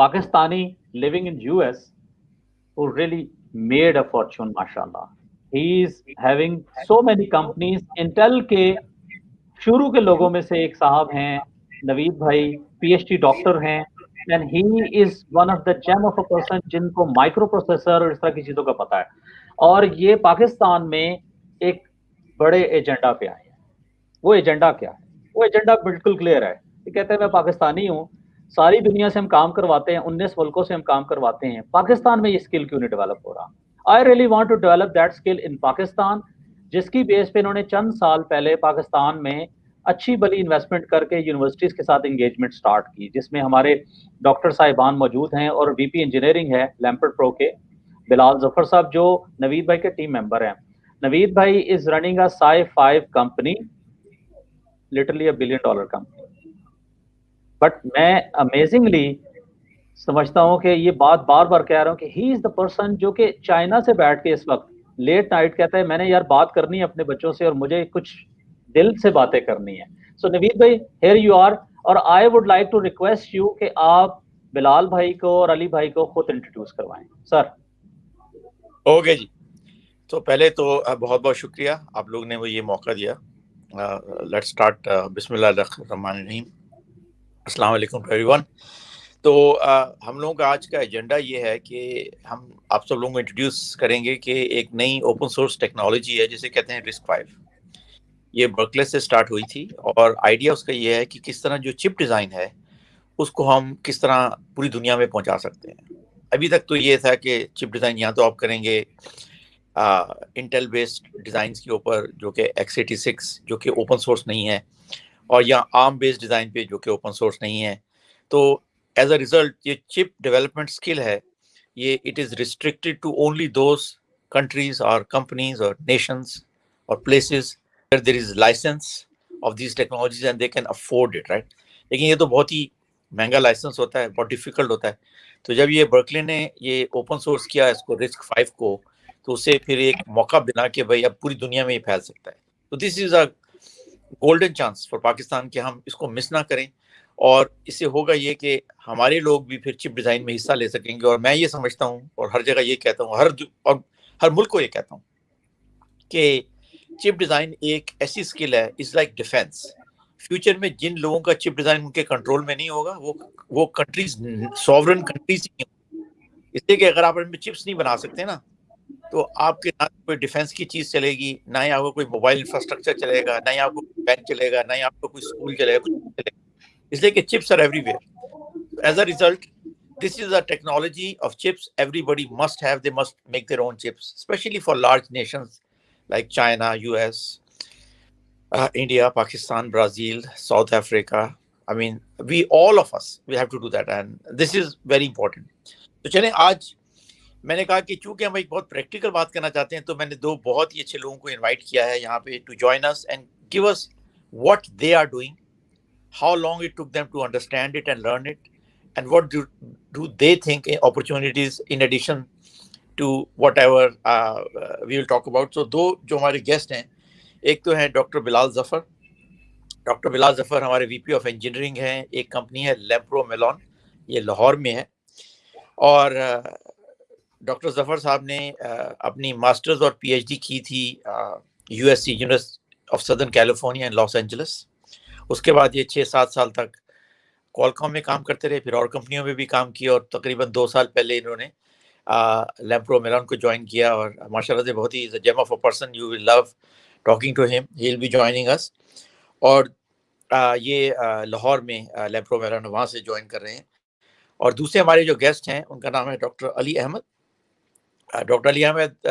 Pakistani living in US who really made a fortune, mashallah. He is having so many companies. Intel के शुरू के लोगों में से एक साहब हैं नवीद भाई, पीएचडी डॉक्टर हैं, and he is one of the gem of a person जिनको माइक्रो प्रोसेसर और इस तरह की चीजों का पता है। और ये पाकिस्तान में एक बड़े एजेंडा पे आए हैं। वो एजेंडा क्या है? वो एजेंडा बिल्कुल क्लियर है। ये कहते हैं मैं पाकिस्तानी हूँ, सारी दुनिया से हम काम करवाते हैं, 19 मुल्कों से हम काम करवाते हैं, पाकिस्तान में ये स्किल क्यों नहीं डेवलप हो रहा? I really want to develop that skill in Pakistan, जिसकी बेस पे इन्होंने चंद साल पहले पाकिस्तान में अच्छी भली इन्वेस्टमेंट करके यूनिवर्सिटीज के साथ एंगेजमेंट स्टार्ट की, जिसमें हमारे डॉक्टर साहिबान मौजूद हैं और वीपी इंजीनियरिंग है लैम्पर्ट प्रो के बिलाल जफर साहब, जो नवीद भाई के टीम मेंबर हैं। नवीद भाई is running a Sai 5 company, literally $1 billion company. But मैं अमेजिंगली समझता हूं कि ये बात बार बार कह रहा हूं कि ही इज द पर्सन जो कि चाइना से बैठ के इस वक्त लेट नाइट कहता है मैंने यार बात करनी है अपने बच्चों से और मुझे कुछ दिल से बातें करनी है। सो नवीद भाई, हियर यू आर, और I would like to request you कि आप बिलाल भाई को और अली भाई को खुद इंट्रोड्यूस करवाएं सर। ओके जी, तो पहले तो बहुत बहुत शुक्रिया आप लोग ने वो ये मौका दिया। Let's start. बिस्मिल्लाहिर्रहमानिर्रहीम, अस्सलाम वालेकुम टू एवरीवन। तो हम लोगों का आज का एजेंडा ये है कि हम आप सब लोगों को इंट्रोड्यूस करेंगे कि एक नई ओपन सोर्स टेक्नोलॉजी है जिसे कहते हैं RISC-V। ये बर्कले से स्टार्ट हुई थी और आइडिया उसका ये है कि किस तरह जो चिप डिज़ाइन है उसको हम किस तरह पूरी दुनिया में पहुंचा सकते हैं। अभी तक तो ये था कि चिप डिज़ाइन यहाँ तो आप करेंगे इंटेल बेस्ड डिज़ाइंस के ऊपर जो कि x86 जो कि ओपन सोर्स नहीं है, और या आर्म बेस्ड डिज़ाइन पे जो कि ओपन सोर्स नहीं है। तो एज अ रिजल्ट ये चिप डेवलपमेंट स्किल है, ये it is restricted to only those countries और कंपनीज और नेशंस और places where there is license of this technologies and they can afford it, right. लेकिन ये तो बहुत ही महंगा लाइसेंस होता है, बहुत डिफिकल्ट होता है। तो जब ये बर्कले ने ये ओपन सोर्स किया इसको RISC-V को, तो उसे फिर एक मौका बना कि भाई अब पूरी दुनिया में ये फैल सकता है। तो this is a golden chance for Pakistan कि हम इसको मिस ना करें, और इससे होगा ये कि हमारे लोग भी फिर चिप डिज़ाइन में हिस्सा ले सकेंगे। और मैं ये समझता हूँ और हर जगह ये कहता हूँ, हर मुल्क को ये कहता हूँ कि चिप डिज़ाइन एक ऐसी स्किल है, इज लाइक डिफेंस। फ्यूचर में जिन लोगों का चिप डिज़ाइन उनके कंट्रोल में नहीं होगा वो कंट्रीज सॉवरन कंट्रीज नहीं होंगी। इसलिए कि अगर आप इनमें चिप्स नहीं बना सकते ना, तो आपके ना कोई डिफेंस की चीज चलेगी, ना ही आपको कोई मोबाइल इंफ्रास्ट्रक्चर चलेगा, ना ही आपको बैंक चलेगा, ना ही आपको कोई स्कूल चलेगा, कुछ नहीं चलेगा। इसलिए कि chips are everywhere. As a result this is a technology of chips everybody must have. They must make their own chips, especially for large nations like China, US, India, Pakistan, Brazil, South Africa. I mean, all of us, we have to do that, and this is very important. तो चलें, आज मैंने कहा कि चूंकि हम एक बहुत प्रैक्टिकल बात करना चाहते हैं, तो मैंने दो बहुत ही अच्छे लोगों को इनवाइट किया है यहाँ पे to join us and give us what they are doing, how long it took them to understand it and learn it, and what do they think opportunities in addition to whatever we will talk about. So दो जो हमारे guest हैं, एक तो है doctor Bilal Zafar. Doctor Bilal Zafar हमारे VP of engineering हैं। एक कंपनी है लैम्प्रो मेलॉन, ये लाहौर में है। और डॉक्टर जफर साहब ने अपनी मास्टर्स और PhD की थी USC, university of southern California in Los Angeles. उसके बाद ये 6-7 साल तक क्वालकॉम में काम करते रहे, फिर और कंपनियों में भी काम किया, और तकरीबन 2 साल पहले इन्होंने लैम्प्रो मेलॉन को ज्वाइन किया। और माशाल्लाह से बहुत ही gem of a person, you will love talking to him, he will be joining us. और ये लाहौर में लैम्प्रो मेलॉन वहाँ से ज्वाइन कर रहे हैं। और दूसरे हमारे जो गेस्ट हैं उनका नाम है doctor Ali Ahmed. Dr. Ali Ahmed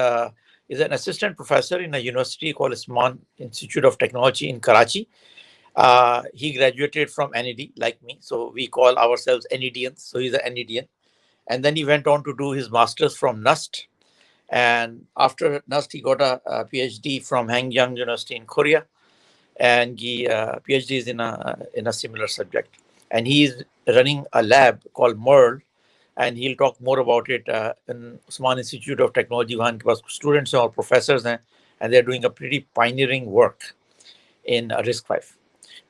is an assistant professor in a university called Osman Institute of Technology in Karachi. He graduated from NED like me, so we call ourselves NEDians. So he's an NEDian. And then he went on to do his master's from NUST. And after NUST, he got a PhD from Hanyang University in Korea. And he PhD is in a similar subject. And he is running a lab called MERL, and he'll talk more about it in Osman Institute of Technology. वहाँ के पास students और professors हैं, and they're doing a pretty pioneering work in RISC-V.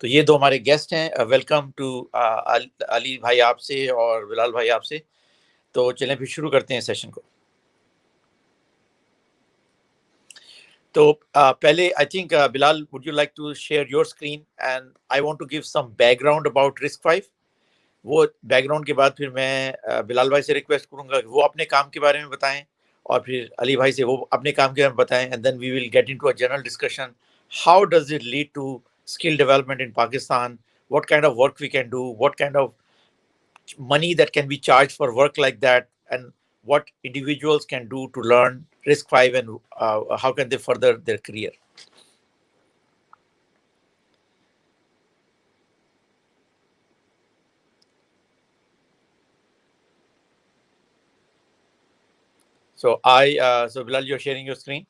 तो ये दो हमारे guest हैं। Welcome to Ali भाई आपसे और बिलाल भाई आपसे। तो चलें फिर शुरू करते हैं सेशन को। तो पहले I think Bilal, would you like to share your screen and I want to give some background about RISC-V। वो बैकग्राउंड के बाद फिर मैं बिलाल भाई से रिक्वेस्ट करूंगा कि वो अपने काम के बारे में बताएं और फिर अली भाई से वो अपने काम के बारे में बताएं, and then we will get into a general discussion. How does it lead to skill development in Pakistan? What kind of work we can do? What kind of money that can be charged for work like that? And what individuals can do to learn RISC-V, and how can they further their career? So so Bilal, you're sharing your screen.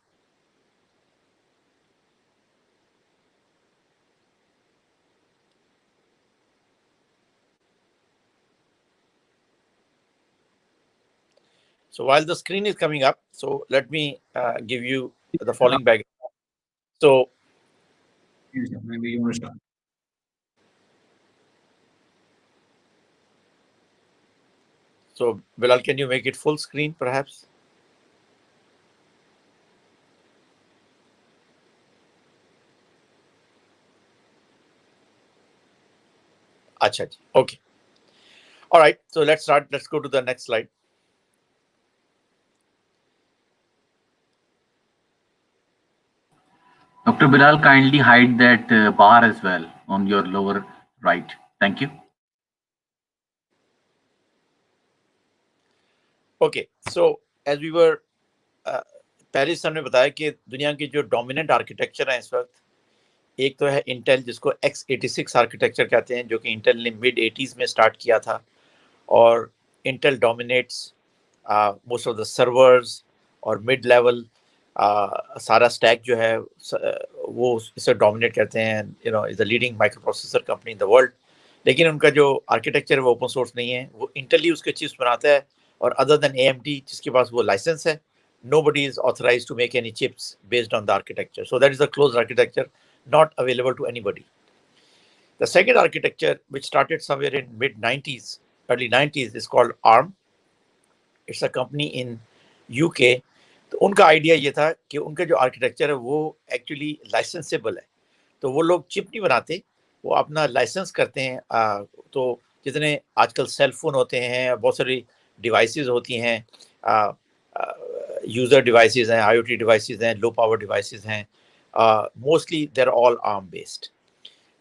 So while the screen is coming up, so let me give you the following background. So maybe you want to start. So Bilal, can you make it full screen perhaps? Acha ji. Okay. All right. So let's start. Let's go to the next slide. Dr. Bilal, kindly hide that bar as well on your lower right. Thank you. Okay. So as we were पहले sir ने बताया कि दुनिया की जो dominant architecture है इस वक्त, एक तो है इंटेल, जिसको x86 आर्किटेक्चर कहते हैं, जो कि इंटेल ने मिड 80s में स्टार्ट किया था, और Intel dominates most of the servers और मिड लेवल सारा स्टैक जो है वो इसे डोमिनेट करते हैं। You know, is the leading micro processor company in the world. लेकिन उनका जो आर्किटेक्चर है वो ओपन सोर्स नहीं है, वो इंटेल ही उसके चिप्स बनाता है, और अदर देन AMD जिसके पास वो लाइसेंस है, nobody is authorized to make any chips based on the architecture. So that is a closed architecture, not available to anybody. The second architecture, which started somewhere in mid 90s, early 90s, is called ARM. It's a company in UK. तो उनका idea ये था कि उनका जो architecture है वो actually लाइसेंसेबल है। तो वो लोग चिप नहीं बनाते, वो अपना लाइसेंस करते हैं। तो जितने आजकल सेल फोन होते हैं, बहुत सारी डिवाइसेस होती हैं, यूज़र डिवाइसेस हैं, IoT डिवाइसेस हैं, लो पावर डिवाइसेस हैं, मोस्टली देर ऑल आर्म बेस्ड।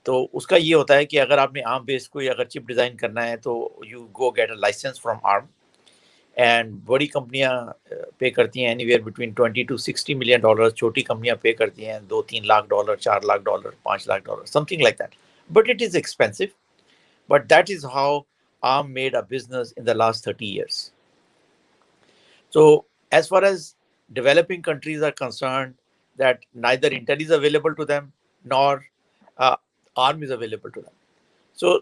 तो उसका ये होता है कि अगर आपने आर्म बेस्ड कोई अगर चिप डिज़ाइन करना है तो you go get a license from Arm, and बड़ी कंपनियां पे करती हैं एनीवेयर बिटवीन $20 to $60 million, छोटी कंपनियां पे करती हैं $2-3 lakh, $4 lakh, $5 lakh, something like that, but it is expensive, but that is how ARM made a business in the last 30 years. So as far as developing countries are concerned, that neither Intel is available to them nor ARM is available to them. So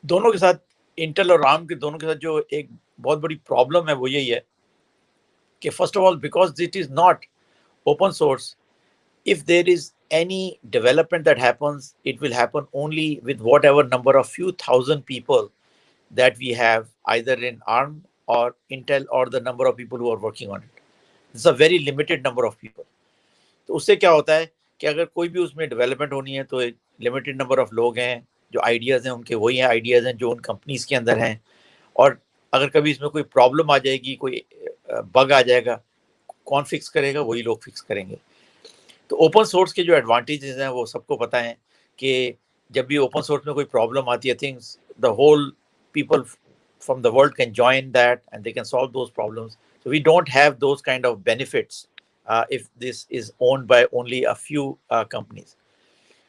दोनों के साथ, Intel और ARM के दोनों के साथ जो एक बहुत बड़ी प्रॉब्लम है वो यही है कि first of all, because it is not open source, if there is any development that happens, it will happen only with whatever number of few thousand people that we have either in ARM or Intel, or the number of people who are working on it. It's a very limited number of people. तो उससे क्या होता है कि अगर कोई भी उसमें डेवलपमेंट होनी है तो एक लिमिटेड नंबर ऑफ लोग हैं, जो आइडियाज़ हैं उनके वही हैं आइडियाज़ हैं जो उन कंपनीज के अंदर हैं, और अगर कभी इसमें कोई प्रॉब्लम आ जाएगी, कोई बग आ जाएगा, कौन फिक्स करेगा? वही लोग फिक्स करेंगे। तो ओपन सोर्स के जो एडवांटेजेस हैं वो सबको पता है कि जब भी ओपन सोर्स में कोई प्रॉब्लम आती है, things, the whole people from the world can join that and they can solve those problems. So we don't have those kind of benefits if this is owned by only a few companies.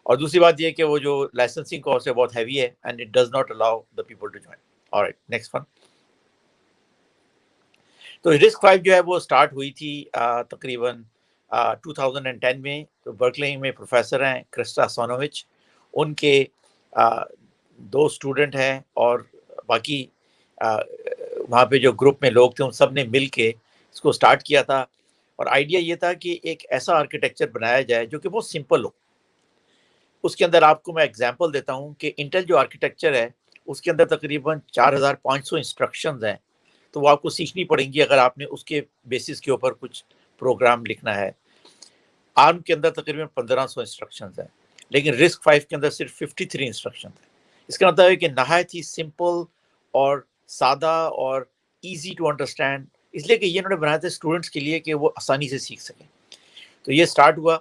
और दूसरी बात ये कि वो जो licensing cost है बहुत heavy है, and it does not allow the people to join. All right, next one. तो RISC-V जो है वो स्टार्ट हुई थी तकरीबन 2010 में। तो बर्कले में प्रोफेसर हैं क्रिस्टा सोनोविच, उनके दो स्टूडेंट हैं, और बाकी वहाँ पे जो ग्रुप में लोग थे उन सब ने मिल के इसको स्टार्ट किया था। और आइडिया ये था कि एक ऐसा आर्किटेक्चर बनाया जाए जो कि बहुत सिंपल हो। उसके अंदर आपको मैं एग्जांपल देता हूं कि इंटेल जो आर्किटेक्चर है उसके अंदर तकरीबन 4500 इंस्ट्रक्शंस हैं, तो वो आपको सीखनी पड़ेंगी अगर आपने उसके बेसिस के ऊपर कुछ प्रोग्राम लिखना है। आर्म के अंदर तकरीबन 1500 इंस्ट्रक्शंस हैं, लेकिन रिस्क 5 के अंदर सिर्फ 53 इंस्ट्रक्शन है। इसका मतलब है कि नहायत ही सिंपल और सादा और इजी टू अंडरस्टैंड, इसलिए कि ये इन्होंने बनाए थे स्टूडेंट्स के लिए कि वो आसानी से सीख सकें। तो ये स्टार्ट हुआ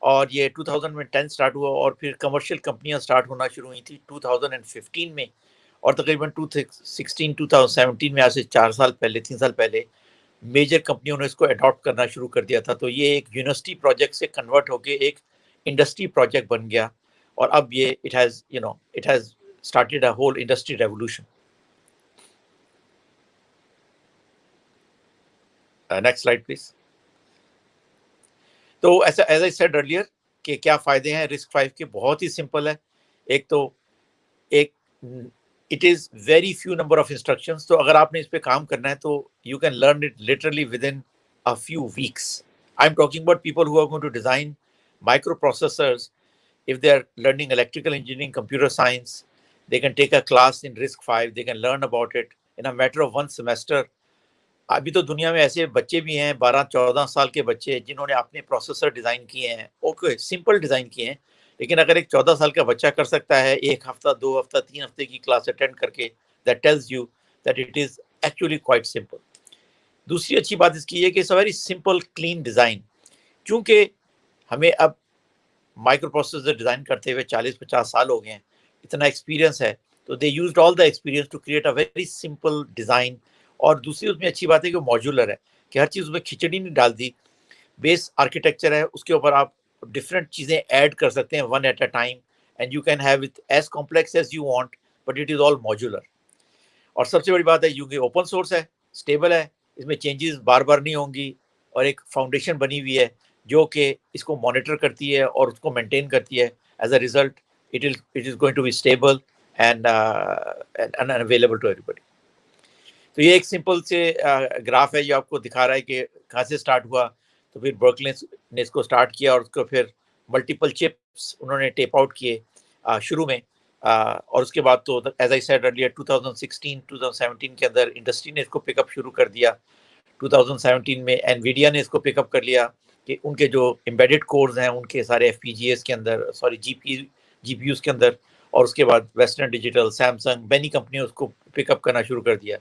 और ये 2010 स्टार्ट हुआ और फिर कमर्शियल कंपनियां स्टार्ट होना शुरू हुई थी 2015 में, और तकरीबन 2017 में, आज से 4 साल पहले 3 साल पहले मेजर कंपनियों ने इसको अडॉप्ट करना शुरू कर दिया था। तो ये एक यूनिवर्सिटी प्रोजेक्ट से कन्वर्ट होके एक इंडस्ट्री प्रोजेक्ट बन गया और अब ये it has started a whole industry revolution. Next slide please. तो ऐसा एज आई सेड अर्लियर कि क्या फायदे हैं रिस्क 5 के, बहुत ही सिंपल है। एक तो एक it is very few number of instructions, तो अगर आपने इस पे काम करना है तो you can learn it literally within a few weeks. I am talking about people who are going to design microprocessors. If they are learning electrical engineering, computer science, they can take a class in RISC-V. They can learn about it in a matter of 1 semester. अभी तो दुनिया में ऐसे बच्चे भी हैं 12-14 साल के बच्चे जिन्होंने अपने प्रोसेसर डिज़ाइन किए हैं। ओके, सिंपल डिज़ाइन किए हैं, लेकिन अगर एक 14 साल का बच्चा कर सकता है 1 हफ्ता 2 हफ्ता 3 हफ्ते की क्लास अटेंड करके, that tells you that it is actually quite simple. दूसरी अच्छी बात इसकी है कि it's a very simple clean design. क्योंकि हमें अब माइक्रो प्रोसेसर डिज़ाइन करते हुए 40-50 साल हो गए हैं, इतना एक्सपीरियंस है, तो they used all the experience to create a very simple design. और दूसरी उसमें अच्छी बात है कि मॉड्यूलर है, कि हर चीज़ उसमें खिचड़ी नहीं डाल दी, बेस आर्किटेक्चर है, उसके ऊपर आप डिफरेंट चीज़ें ऐड कर सकते हैं one at a time, and you can have it as complex as you want, but it is all modular. और सबसे बड़ी बात है क्योंकि ओपन सोर्स है, स्टेबल है, इसमें चेंजेस बार बार नहीं होंगी, और एक फाउंडेशन बनी हुई है जो कि इसको मॉनिटर करती है और उसको मेंटेन करती है। As a result it is going to be stable and available to everybody. तो ये एक सिंपल से ग्राफ है, ये आपको दिखा रहा है कि कहाँ से स्टार्ट हुआ। तो फिर बर्कले ने इसको स्टार्ट किया और उसको फिर मल्टीपल चिप्स उन्होंने टेप आउट किए शुरू में, और उसके बाद तो एज आई सेड अर्लियर 2016-2017 के अंदर इंडस्ट्री ने इसको पिकअप शुरू कर दिया। 2017 में एनवीडिया ने इसको पिकअप कर लिया कि उनके जो एम्बेडेड कोर्स हैं उनके सारे एफपीजीएस के अंदर, सॉरी जीपीयूज के अंदर, और उसके बाद वेस्टर्न डिजिटल, सैमसंग, मैनी कंपनियों उसको पिकअप करना शुरू कर दिया।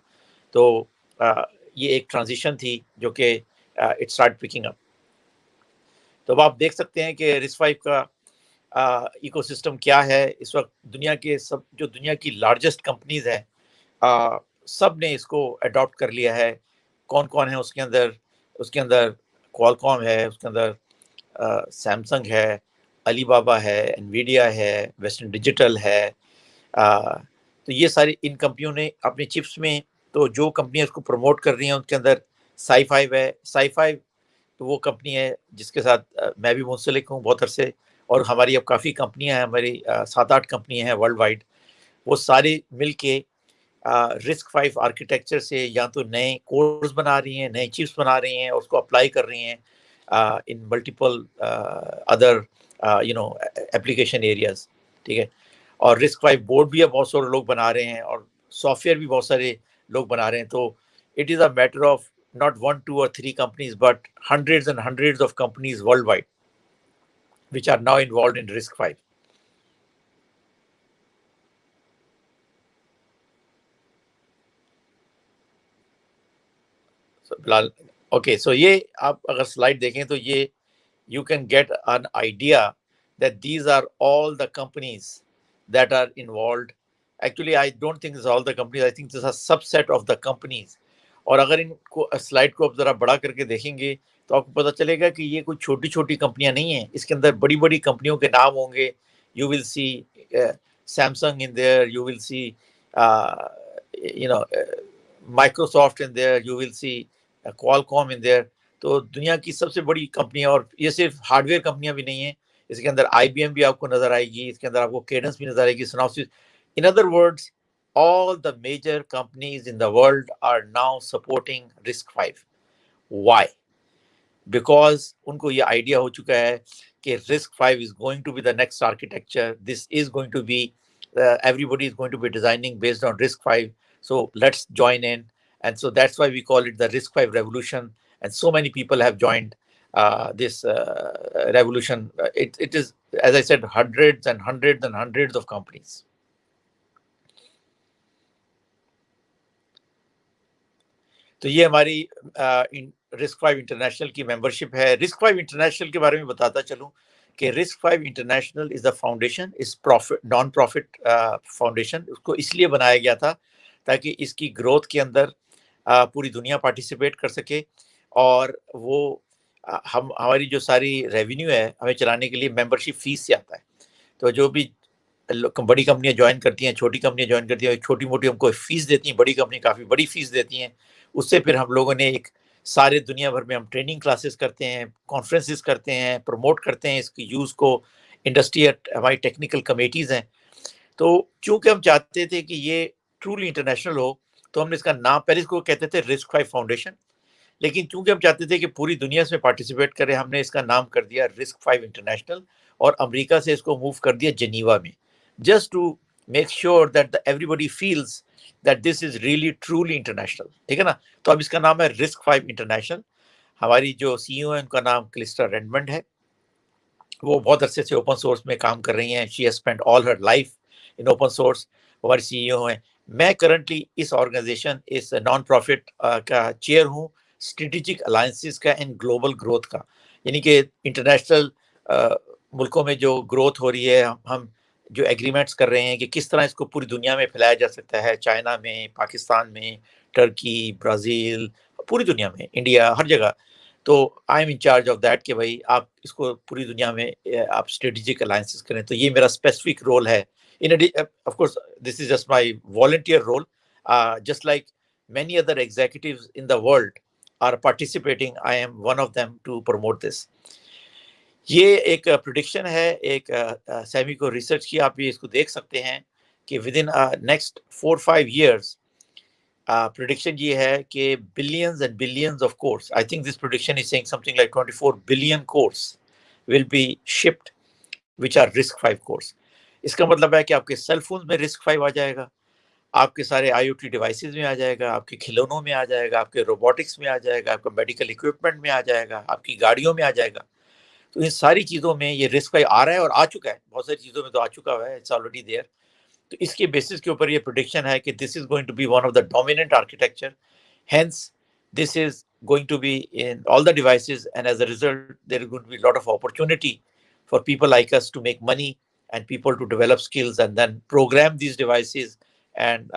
तो ये एक ट्रांजिशन थी जो कि इट स्टार्ट पिकिंग अप। तो अब आप देख सकते हैं कि RISC-V का इकोसिस्टम क्या है इस वक्त। दुनिया के सब जो दुनिया की लार्जेस्ट कंपनीज हैं सब ने इसको अडॉप्ट कर लिया है। कौन कौन है उसके अंदर? उसके अंदर क्वालकॉम है, उसके अंदर सैमसंग है, अलीबाबा है, एनवीडिया है, वेस्टर्न डिजिटल है। तो ये सारी इन कंपनियों ने अपने चिप्स में, तो जो कंपनियां इसको प्रमोट कर रही हैं उनके अंदर SiFive है। SiFive तो वो कंपनी है जिसके साथ मैं भी मुंसलिक हूँ बहुत अरसे, और हमारी अब काफ़ी कंपनियां हैं, हमारी 7-8 कंपनियां हैं वर्ल्ड वाइड। वो सारी मिल के RISC-V आर्किटेक्चर से या तो नए कोर्स बना रही हैं, नए चिप्स बना रही हैं और उसको अप्लाई कर रही हैं इन मल्टीपल अदर एप्लीकेशन एरियाज। ठीक है, और RISC-V बोर्ड भी अब बहुत सारे लोग बना रहे हैं और सॉफ्टवेयर भी बहुत सारे लोग बना रहे हैं। तो it is a matter of not 1, 2 or 3 companies, but hundreds and hundreds of companies worldwide which are now involved in RISC-V. So Bilal, okay, so ये आप अगर slide देखें तो ये you can get an idea that these are all the companies that are involved. Actually, I don't think it's all the companies. I think this is a subset of the companies. और अगर इनको slide को आप ज़रा बड़ा करके देखेंगे तो आपको पता चलेगा कि ये कोई छोटी छोटी कंपनियां नहीं हैं, इसके अंदर बड़ी बड़ी कंपनियों के नाम होंगे। You will see Samsung in there, you will see Microsoft in there, you will see Qualcomm in there. तो दुनिया की सबसे बड़ी कंपनियां, और ये सिर्फ हार्डवेयर कंपनियां भी नहीं हैं, इसके अंदर IBM भी आपको नजर आएगी, इसके अंदर आपको केडेंस भी नजर आएगी, synopsis. In other words, all the major companies in the world are now supporting RISC-V. Why? Because उनको ये आइडिया हो चुका है कि RISC-V is going to be the next architecture. This is going to be everybody is going to be designing based on RISC-V. So let's join in, and so that's why we call it the RISC-V revolution. And so many people have joined this revolution. It is, as I said, hundreds and hundreds and hundreds of companies. तो ये हमारी RISC-V international की membership है. RISC-V international के बारे में बताता चलूं कि RISC-V international is the foundation, is profit non profit foundation. उसको इसलिए बनाया गया था ताकि इसकी ग्रोथ के अंदर पूरी दुनिया पार्टिसिपेट कर सके, और वो हमारी जो सारी रेवेन्यू है हमें चलाने के लिए मेंबरशिप फीस से आता है. तो जो भी बड़ी कंपनियां ज्वाइन करती हैं, छोटी कंपनियां ज्वाइन करती हैं, छोटी मोटी हमको फीस देती हैं, बड़ी कंपनी काफ़ी बड़ी फीस देती हैं. उससे फिर हम लोगों ने एक सारे दुनिया भर में हम ट्रेनिंग क्लासेस करते हैं, कॉन्फ्रेंसेस करते हैं, प्रमोट करते हैं इसकी यूज़ को. इंडस्ट्री हमारी टेक्निकल कमेटीज़ हैं. तो चूंकि हम चाहते थे कि ये ट्रूली इंटरनेशनल हो, तो हमने इसका नाम पहले इसको कहते थे RISC-V फाउंडेशन, लेकिन चूंकि हम चाहते थे कि पूरी दुनिया इसमें पार्टिसिपेट करे, हमने इसका नाम कर दिया RISC-V इंटरनेशनल, और अमेरिका से इसको मूव कर दिया जेनीवा में, just to make sure that everybody feels that this is really truly international. ठीक है ना. तो अब इसका नाम है RISC-V इंटरनेशनल. हमारी जो CEO है उनका नाम क्लिस्टा रेडमंड है. वो बहुत अरसे से ओपन सोर्स में काम कर रही हैं. She has spent all her life in open source. हमारी CEO हैं. मैं करंटली इस ऑर्गेनाइजेशन, इस नॉन प्रॉफिट का चेयर हूँ, स्ट्रेटेजिक अलायंसेस का एंड ग्लोबल ग्रोथ का. यानी कि इंटरनेशनल मुल्कों में जो ग्रोथ हो रही है, हम जो एग्रीमेंट्स कर रहे हैं कि किस तरह इसको पूरी दुनिया में फैलाया जा सकता है, चाइना में, पाकिस्तान में, टर्की, ब्राज़ील, पूरी दुनिया में, इंडिया, हर जगह. तो I am in charge of that कि भाई आप इसको पूरी दुनिया में आप स्ट्रेटेजिक अलायंसेस करें. तो ये मेरा स्पेसिफिक रोल है. In addition, of course, this is just my volunteer role. Just like many other executives in the world are participating, I am one of them to promote this. ये एक prediction है, एक semi को research की, आप ये इसको देख सकते हैं कि within next 4-5 years prediction ये है कि billions and billions of cores, I think this prediction is saying something like 24 billion cores will be shipped which are RISC-V cores. इसका मतलब है कि आपके सेल फोन में RISC-V आ जाएगा, आपके सारे IoT डिवाइसेस में आ जाएगा, आपके खिलौनों में आ जाएगा, आपके रोबोटिक्स में आ जाएगा, आपका मेडिकल इक्विपमेंट में आ जाएगा, आपकी गाड़ियों में आ जाएगा. तो इन सारी चीज़ों में ये RISC-V आ रहा है और आ चुका है. बहुत सारी चीज़ों में तो आ चुका है, इट्स ऑलरेडी देयर. तो इसके बेसिस के ऊपर ये प्रेडिक्शन है कि this is going to be one of the dominant architecture. Hence this is going to be in all the devices, and as a result there is going to be a lot of opportunity for people like us to make money and people to develop skills and then program these devices and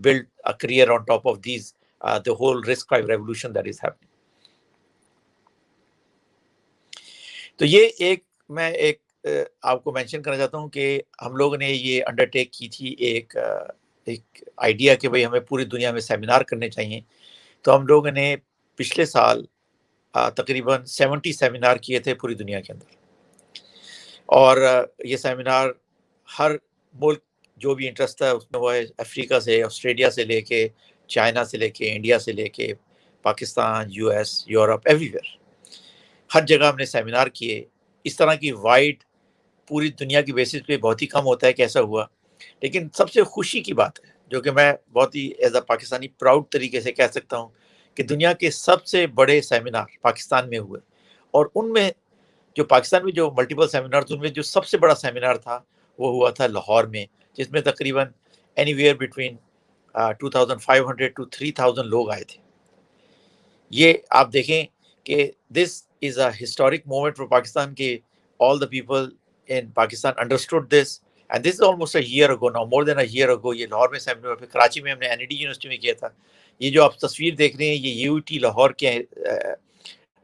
build a career on top of these, the whole RISC-V revolution that is happening. तो ये मैं एक आपको mention करना चाहता हूँ कि हम लोगों ने ये अंडरटेक की थी एक आइडिया कि भाई हमें पूरी दुनिया में सेमिनार करने चाहिए. तो हम लोगों ने पिछले साल तकरीबन 70 सेमिनार किए थे पूरी दुनिया के अंदर, और ये सेमिनार हर मुल्क जो भी इंटरेस्ट है उसमें हुआ है. अफ्रीका से, ऑस्ट्रेलिया से लेके, चाइना से लेके, इंडिया से लेके, पाकिस्तान, US, यूरोप, एवरीवेयर, हर जगह हमने सेमिनार किए. इस तरह की वाइड पूरी दुनिया की बेसिस पे बहुत ही कम होता है कि ऐसा हुआ. लेकिन सबसे खुशी की बात है, जो कि मैं बहुत ही एज अ पाकिस्तानी प्राउड तरीके से कह सकता हूँ, कि दुनिया के सबसे बड़े सेमिनार पाकिस्तान में हुए. और उनमें जो पाकिस्तान में जो मल्टीपल सेमिनार, उनमें जो सबसे बड़ा सेमिनार था वो हुआ था लाहौर में, जिसमें तकरीबन एनीवेयर बिटवीन 2500 to 3000 लोग आए थे. ये आप देखें कि this is a historic moment for Pakistan कि all the people in Pakistan understood this, and this is almost a year ago now, more than a year ago. ये लाहौर में सेमिनार, फिर कराची में हमने NED यूनिवर्सिटी में किया था. ये जो आप तस्वीर देख रहे हैं ये UT लाहौर के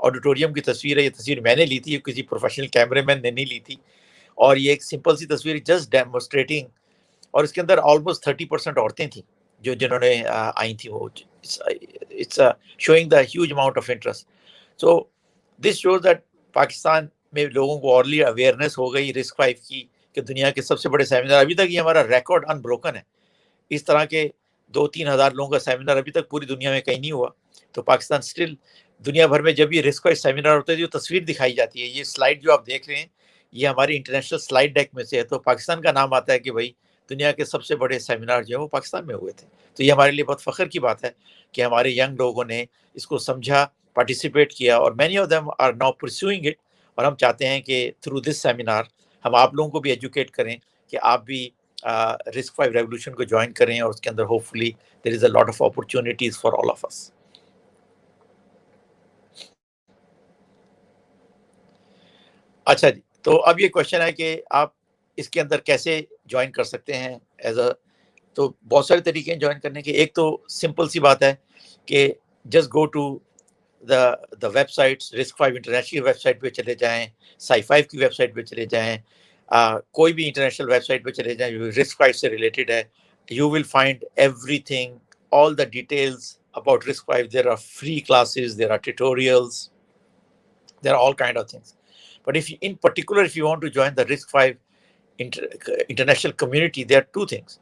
ऑडिटोरियम की तस्वीर है. ये तस्वीर मैंने ली थी, किसी प्रोफेशनल कैमरामैन ने नहीं ली थी, और ये एक सिंपल सी तस्वीर जस्ट डेमोस्ट्रेटिंग, और इसके अंदर ऑलमोस्ट 30% औरतें थी जिन्होंने आई थी. वो it's showing the huge amount of interest. So this shows that Pakistan में लोगों को ऑलरेडी अवेयरनेस हो गई RISC-V की, कि दुनिया के सबसे बड़े सेमिनार, अभी तक ये हमारा रिकॉर्ड अनब्रोकन है. इस तरह के 2-3 हज़ार लोगों का सेमिनार अभी तक पूरी दुनिया में कहीं नहीं हुआ. तो पाकिस्तान स्टिल दुनिया भर में जब भी रिस्क वाइज सेमिनार होते हैं जो तस्वीर दिखाई जाती है, ये स्लाइड जो आप देख रहे हैं ये हमारी इंटरनेशनल स्लाइड डेक में से है, तो पाकिस्तान का नाम आता है कि भाई दुनिया के सबसे बड़े सेमिनार जो है वो पाकिस्तान में हुए थे। तो ये हमारे लिए बहुत फ़ख्र की बात है कि हमारे यंग लोगों ने इसको समझा, पार्टिसिपेट किया और many of them are now pursuing it. और हम चाहते हैं कि थ्रू दिस सेमिनार हम आप लोगों को भी एजुकेट करें कि आप भी रिस्क 5 रेवोल्यूशन को ज्वाइन करें और उसके अंदर hopefully there is a lot of opportunities for all of us. अच्छा जी, तो अब ये क्वेश्चन है कि आप इसके अंदर कैसे ज्वाइन कर सकते हैं एज अ, तो बहुत सारे तरीके हैं ज्वाइन करने के। एक तो सिंपल सी बात है कि just go to the websites, RISC 5 international website पे चले जाएं, साई 5 की वेबसाइट पे चले जाएं, कोई भी इंटरनेशनल वेबसाइट पे चले जाएं जो रिस्क 5 से रिलेटेड है, you will find everything, all the details about RISC 5. There are free classes, there are tutorials, there are all kind of things. But if you, in particular, if you want to join the risk 5 international community, there are two things.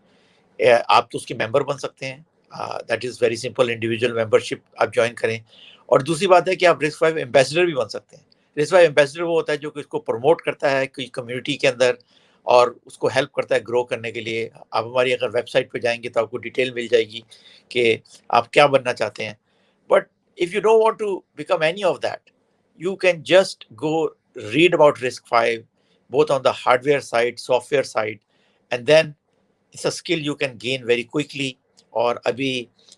आप तो उसके member बन सकते हैं, that is very simple, individual membership आप join करें। और दूसरी बात है कि आप रिस्क 5 एम्बेसडर भी बन सकते हैं। रिस्क 5 एम्बेसडर वो होता है जो कि इसको प्रमोट करता है कोई कम्युनिटी के अंदर और उसको हेल्प करता है ग्रो करने के लिए। आप हमारी अगर वेबसाइट पे जाएंगे तो आपको डिटेल मिल जाएगी कि आप क्या बनना चाहते हैं। But if you don't want to become any of that, you can just go read about risk 5 both on the hardware side, software side, and then it's a skill you can gain very quickly. और अभी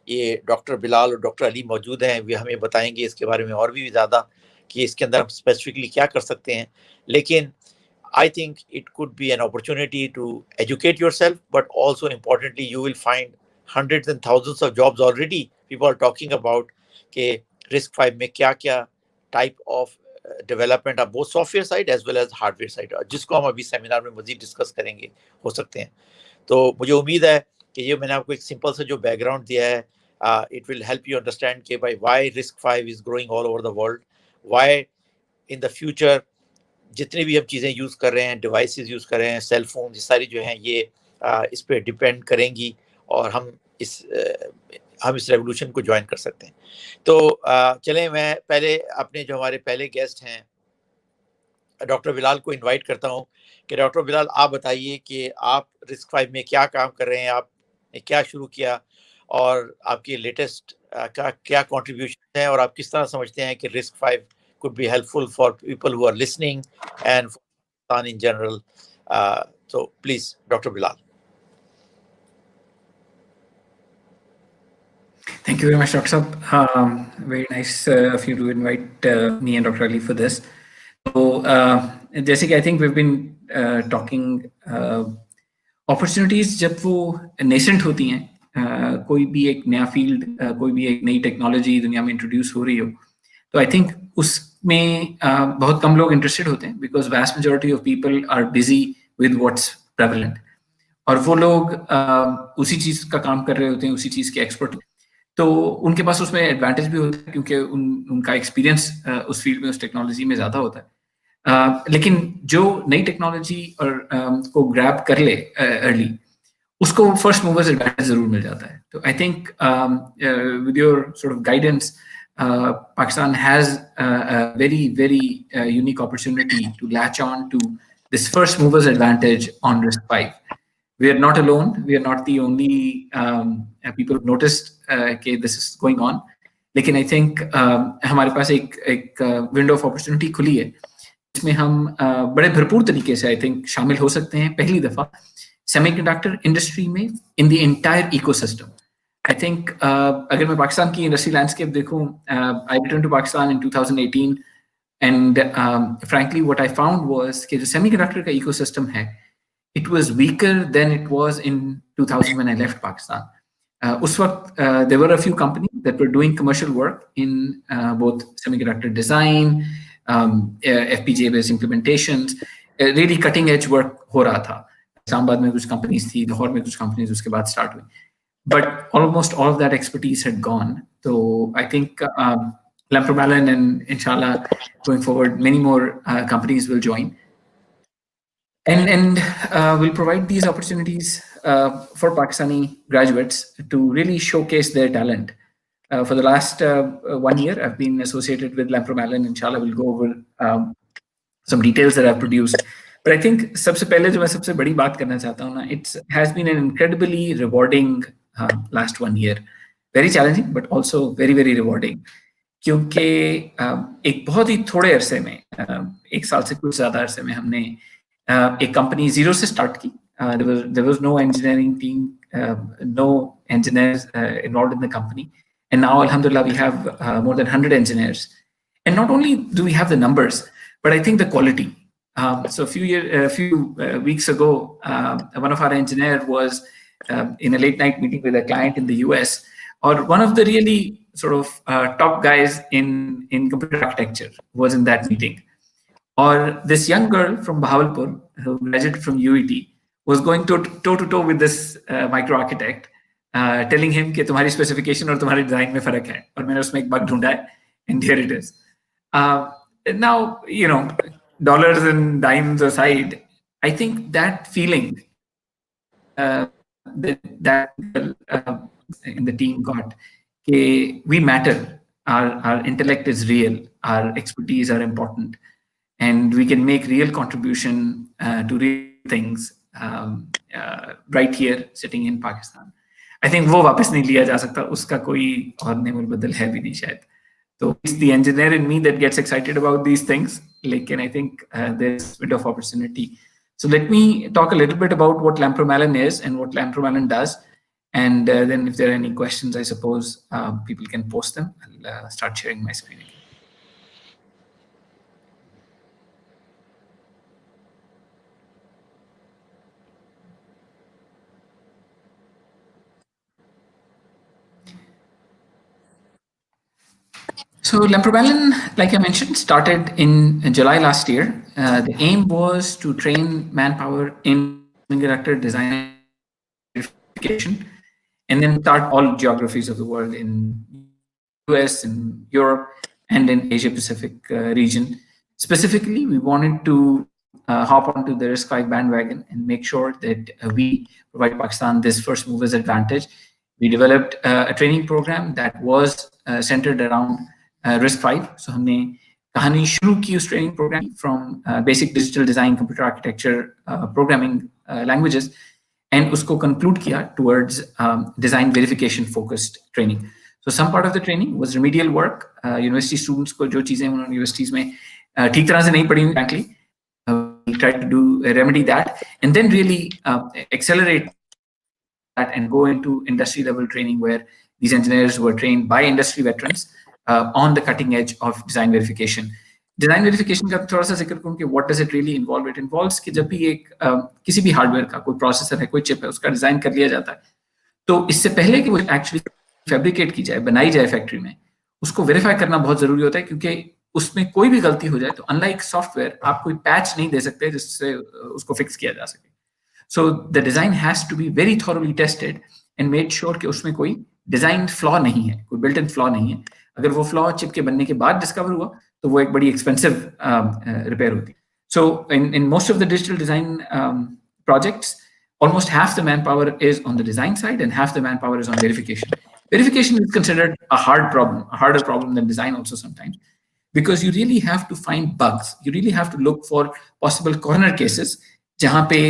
ये doctor Bilal और doctor Ali मौजूद हैं, वे हमें बताएंगे इसके बारे में और भी ज़्यादा कि इसके अंदर हम स्पेसिफिकली क्या कर सकते हैं। लेकिन I think it could be an opportunity to educate yourself, but also importantly you will find hundreds and thousands of jobs already. People are talking about कि risk 5 में क्या क्या टाइप ऑफ डेवलपमेंट आप both software side as well as hardware side, जिसको हम अभी seminar में मजीद discuss करेंगे, हो सकते हैं। तो मुझे उम्मीद है कि ये मैंने आपको एक सिंपल सा जो बैकग्राउंड दिया है, it will help you understand कि भाई why risk 5 is growing all over the world, why in the future जितनी भी हम चीज़ें यूज़ कर रहे हैं, डिवाइसेस यूज़ कर रहे हैं, सेल फोन, ये सारी जो हैं ये इस पर डिपेंड करेंगी और हम इस रेवोल्यूशन को ज्वाइन कर सकते हैं। तो चलें, मैं पहले अपने जो हमारे पहले गेस्ट हैं डॉक्टर बिलाल को इनवाइट करता हूं कि डॉक्टर बिलाल आप बताइए कि आप रिस्क 5 में क्या काम कर रहे हैं, आपने क्या शुरू किया और आपकी लेटेस्ट का क्या कंट्रीब्यूशन है और आप किस तरह समझते हैं कि risk 5 could be helpful for people who are listening and for Pakistan in general. So please, Dr. Bilal. Thank you very much, Dr. Saab. Very nice of you to invite me and Dr. Ali for this. So, जैसे कि I think we've been talking opportunities जब वो nascent होती हैं, कोई भी एक नया फील्ड, कोई भी एक नई टेक्नोलॉजी दुनिया में इंट्रोड्यूस हो रही हो, तो आई थिंक उसमें बहुत कम लोग इंटरेस्टेड होते हैं because vast majority of people are busy with what's prevalent, और वो लोग उसी चीज़ का काम कर रहे होते हैं, उसी चीज़ के एक्सपर्ट, तो उनके पास उसमें एडवांटेज भी होता है क्योंकि उनका एक्सपीरियंस उस फील्ड में, उस टेक्नोलॉजी में ज़्यादा होता है। लेकिन जो नई टेक्नोलॉजी और को ग्रैब कर ले अर्ली, उसको फर्स्ट मूवर्स एडवांटेज जरूर मिल जाता है। तो I think with your sort of guidance, Pakistan has a very, very unique opportunity to latch on to this first movers advantage on risk 5. We are not alone. We are not the only people who've noticed that this is going on. लेकिन I think हमारे पास एक window of opportunity खुली है, इसमें हम बड़े भरपूर तरीके से I think शामिल हो सकते हैं पहली दफा सेमीकंडक्टर इंडस्ट्री में in the entire ecosystem. I think अगर मैं पाकिस्तान की इंडस्ट्री लैंडस्केप देखूं, I returned to Pakistan in 2018 and frankly what I found was कि जो सेमीकंडक्टर का इकोसिस्टम है, it was weaker than it was in 2000 when I left Pakistan. उस वक्त there were a few companies that were doing commercial work in both semiconductor design, FPGA based implementations, really cutting edge work हो रहा था। इस्लामाबाद में कुछ companies थी, लाहौर में कुछ कंपनीज उसके बाद स्टार्ट हुई, but almost all of that expertise had gone. So I think Lampromalin and inshallah going forward, many more companies will join. And we'll provide these opportunities for Pakistani graduates to really showcase their talent. for the last 1 year, I've been associated with Lampromalin. Inshallah, we'll go over some details that I've produced. But I think सबसे पहले जो मैं सबसे बड़ी बात करना चाहता हूँ ना, it has been an incredibly rewarding last 1 year. Very challenging, but also very, very rewarding. क्योंकि एक बहुत ही थोड़े अरसे में, 1 साल से कुछ ज़्यादा अरसे में हमने एक कंपनी जीरो से स्टार्ट की. There was no engineering team, no engineers involved in the company. And now, alhamdulillah, we have more than 100 engineers. And not only do we have the numbers, but I think the quality. So a few weeks ago, one of our engineers was in a late night meeting with a client in the US, or one of the really sort of top guys in computer architecture was in that meeting. Or this young girl from Bahawalpur, who graduated from UET, was going toe to toe with this micro architect, telling him कि तुम्हारी specification और तुम्हारी design में फर्क है, और मैंने उसमें एक bug ढूंढा है, and here it is. Now, you know, dollars and dimes aside, I think that feeling that in the team got, okay, we matter, our intellect is real, our expertise are important, and we can make real contribution to real things right here, sitting in Pakistan. I think वो वापस नहीं लिया जा सकता, उसका कोई और नेमल बदल है भी नहीं शायद. So it's the engineer in me that gets excited about these things. Like, and I think there's a bit of opportunity. So let me talk a little bit about what Lampromalin is and what Lampromalin does. And then if there are any questions, I suppose people can post them. I'll start sharing my screen again. So Lampromalin, like I mentioned, started in July last year. The aim was to train manpower in semiconductor design and verification, and then start all geographies of the world in US, in Europe, and in Asia Pacific region. Specifically, we wanted to hop onto the RISC-V bandwagon and make sure that we provide Pakistan this first movers advantage. We developed a training program that was centered around RISC-V. So हमने कहानी शुरू की उस training program from basic digital design, computer architecture, programming languages, and उसको conclude किया towards design verification focused training. So some part of the training was remedial work. University students को जो चीजें उन्होंने universities में ठीक तरह से नहीं पढ़ी, frankly, we tried to do remedy that, and then really accelerate that and go into industry level training where these engineers were trained by industry veterans on the cutting edge of design verification. Design verification का थोड़ा सा जिक्र करूँ कि what does it really involve? It involves कि जब भी एक किसी भी हार्डवेयर का कोई प्रोसेसर है, कोई चिप है, उसका डिजाइन कर लिया जाता है, तो इससे पहले कि वो एक्चुअली फैब्रिकेट की जाए, बनाई जाए फैक्ट्री में, उसको वेरीफाई करना बहुत जरूरी होता है, क्योंकि उसमें कोई भी गलती हो जाए तो अनलाइक सॉफ्टवेयर आप कोई पैच नहीं दे सकते जिससे उसको फिक्स किया जा सके. So the design has to be very thoroughly tested and made sure कि उसमें कोई डिजाइन फ्लॉ नहीं है, कोई बिल्ट इन फ्लॉ नहीं है. अगर वो फ्लॉ चिप के बनने के बाद डिस्कवर हुआ तो वो एक बड़ी एक्सपेंसिव रिपेयर होती है. So in most of the digital design projects, almost half the manpower is on the design side and half the manpower is on verification. Verification is considered a hard problem, a harder problem than design also sometimes, because you really have to find bugs. You really have to look for possible corner cases जहाँ पे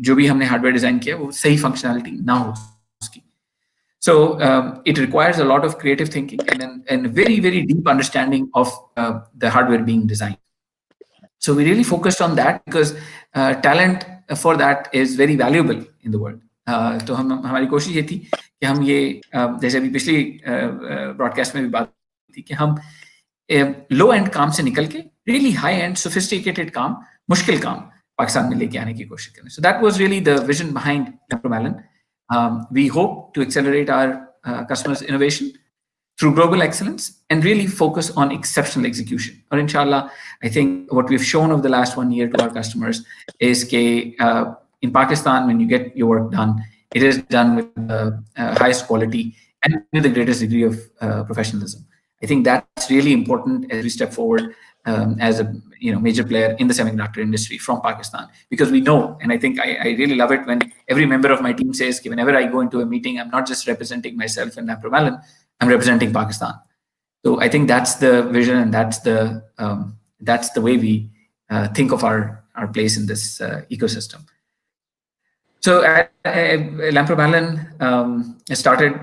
जो भी हमने hardware design किया वो सही functionality ना हो उसकी. So it requires a lot of creative thinking and very, very deep understanding of the hardware being designed. So we really focused on that because talent for that is very valuable in the world. तो हमारी कोशिश ये थी कि हम ये जैसे अभी पिछली ब्रॉडकास्ट में भी बात थी कि हम लो एंड काम से निकल के रियली हाई एंड सोफिस्टिकेटेड काम, मुश्किल काम पाकिस्तान में लेके आने की कोशिश करें. So that was really the vision behind Lampromalin. We hope to accelerate our customers' innovation through global excellence and really focus on exceptional execution. Or inshallah, I think what we've shown over the last 1 year to our customers is that in Pakistan, when you get your work done, it is done with the highest quality and with the greatest degree of professionalism. I think that's really important as we step forward as a major player in the semiconductor industry from Pakistan, because we know, and I think I really love it when every member of my team says, whenever I go into a meeting, I'm not just representing myself and Lampromalin, I'm representing Pakistan. So I think that's the vision, and that's the way we think of our place in this ecosystem. So Lampro Malin started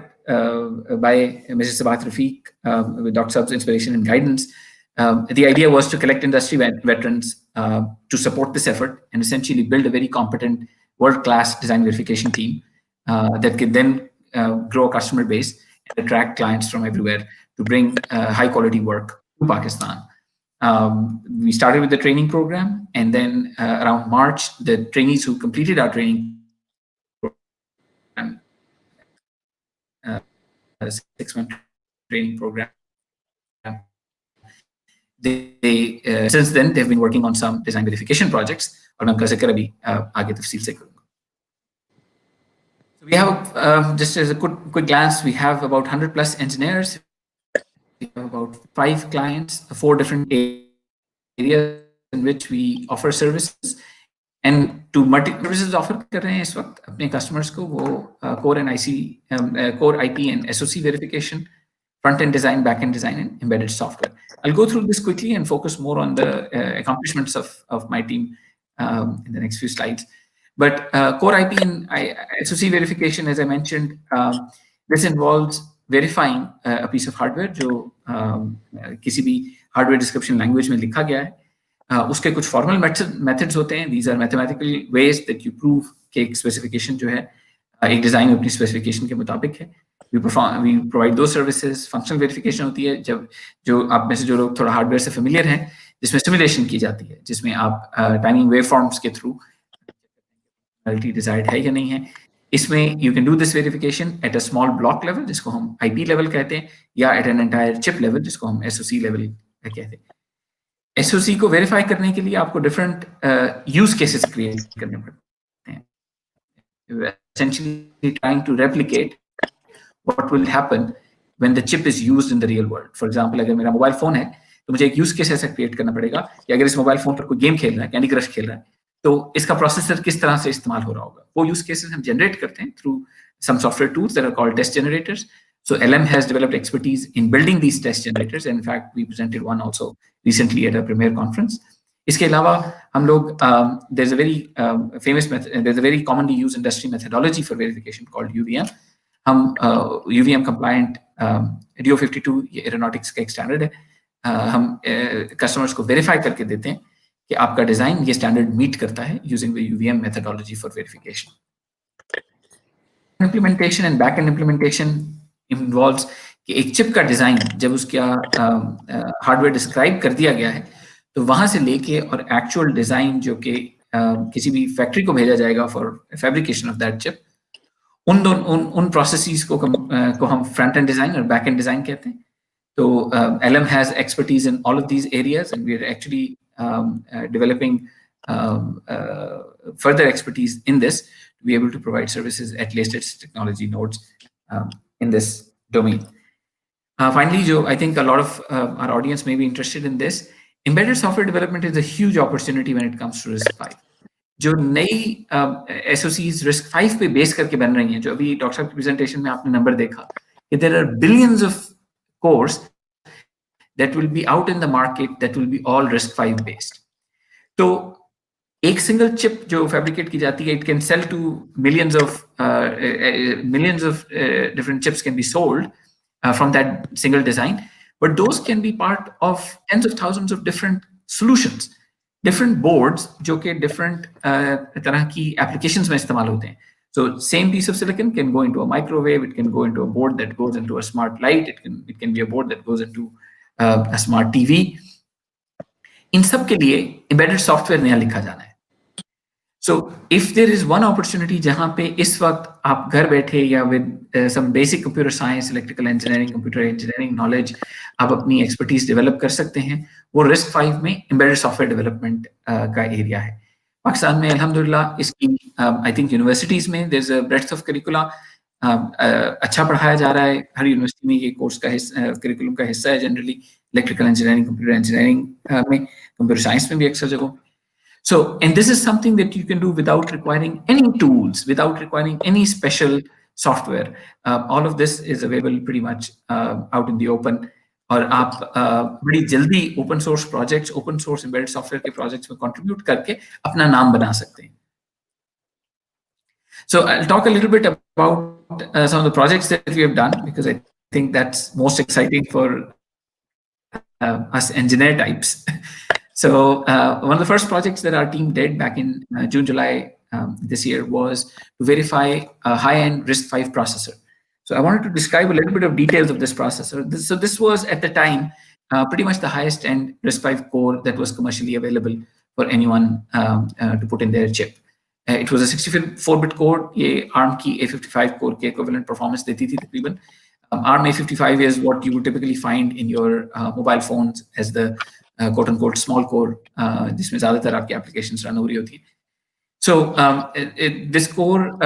by Mrs. Sabat Rafiq with Dr. Sab's inspiration and guidance. The idea was to collect industry veterans to support this effort and essentially build a very competent world-class design verification team that could then grow a customer base and attract clients from everywhere to bring high-quality work to Pakistan. We started with the training program, and then around March, the trainees who completed our training program, 6-month training program, since then they've been working on some design verification projects, और मैं उनका जिक्र अभी आगे तफसील से करूँगा. So we have, just as a quick glance, we have about 100 plus engineers. We have about 5 clients, 4 different areas in which we offer services, and to services offer कर रहे हैं इस वक्त अपने customers को वो core IP and SOC verification, front-end design, back-end design, and embedded software. I'll go through this quickly and focus more on the accomplishments of my team in the next few slides. But core IP and SOC verification, as I mentioned, this involves verifying a piece of hardware जो किसी भी hardware description language में लिखा गया है. उसके कुछ formal methods होते हैं. These are mathematical ways that you prove कि एक specification जो है एक design में अपनी specification के मुताबिक है. We provide those services. Functional verification होती है जब जो आप में से जो लोग थोड़ा hardware से familiar हैं, जिसमें simulation की जाती है, जिसमें आप timing waveforms के through desired है या नहीं है. इसमें you can do this verification at a small block level, जिसको हम IP level कहते हैं, या at an entire chip level, जिसको हम SOC level कहते हैं. SOC को verify करने के लिए आपको different use cases create करने पड़ते हैं. Essentially trying to replicate what will happen when the chip is used in the real world. For example, अगर मेरा मोबाइल फोन है तो मुझे एक यूज केस ऐसा क्रिएट करना पड़ेगा कि अगर इस मोबाइल फोन पर कोई गेम खेल रहा है, कैंडी क्रश खेल रहा है, तो इसका प्रोसेसर किस तरह से इस्तेमाल हो रहा होगा. वो यूज केसेस हम जनरेट करते हैं through some software tools that are called test generators. So LM has developed expertise in building these test generators. In fact, we presented one also recently at a Premier conference. इसके अलावा हम लोग there's a very famous method, there's a very commonly used industry methodology for verification called UVM. हम UVM compliant DO 52 ये aeronautics का एक standard है. हम customers को verify करके देते हैं कि आपका design ये standard meet करता है using the UVM methodology for verification. Implementation and back-end implementation involves कि एक chip का design जब उसका hardware describe कर दिया गया है, तो वहाँ से लेके और actual design जो कि किसी भी factory को भेजा जाएगा for fabrication of that chip, उन processes को हम front end design और back end design कहते हैं. तो LM has expertise in all of these areas, and we are actually developing further expertise in this to be able to provide services at latest technology nodes in this domain. Finally, Joe, I think a lot of our audience may be interested in this. Embedded software development is a huge opportunity when it comes to RISC-V. जो नई SOCs RISC-V पे base करके बन रही हैं, जो अभी doctor साहब की प्रेजेंटेशन में आपने नंबर देखा कि there are billions of cores that will be out in the market that will be all RISC-V based. तो एक सिंगल चिप जो फैब्रिकेट की जाती है, it can sell to millions of different chips can be sold from that single design, but those can be part of tens of thousands of different solutions, different boards जो कि different तरह की applications में इस्तेमाल होते हैं. So same piece of silicon can go into a microwave, it can go into a board that goes into a smart light, it can be a board that goes into a smart TV. इन सब के लिए embedded software नया लिखा जाना है. So if there is one opportunity जहाँ पे इस वक्त आप घर बैठे या with some basic computer science, electrical engineering, computer engineering knowledge आप अपनी expertise develop कर सकते हैं, वो RISC-V में embedded software development का area है. पाकिस्तान में अल्हम्दुलिल्लाह इसकी I think universities में there's a breadth of curricula, अच्छा पढ़ाया जा रहा है. हर यूनिवर्सिटी में ये कोर्स का curriculum का हिस्सा है. Generally electrical engineering, computer engineering में, computer science में भी अक्सर जगह. So, and this is something that you can do without requiring any tools, without requiring any special software. All of this is available pretty much out in the open. और आप बड़ी जल्दी open source projects, open source embedded software के projects में contribute करके अपना नाम बना सकते हैं. So I'll talk a little bit about some of the projects that we have done, because I think that's most exciting for us engineer types. So one of the first projects that our team did back in June, July this year was to verify a high-end RISC-V processor. So I wanted to describe a little bit of details of this processor. This was at the time pretty much the highest end RISC-V core that was commercially available for anyone to put in their chip. It was a 64-bit core. ये ARM की A55 core के equivalent performance देती थी तकरीबन. ARM A55 is what you would typically find in your mobile phones as the quote-unquote small core, जिसमें ज़्यादातर आपकी applications run हो रही होती हैं. So this core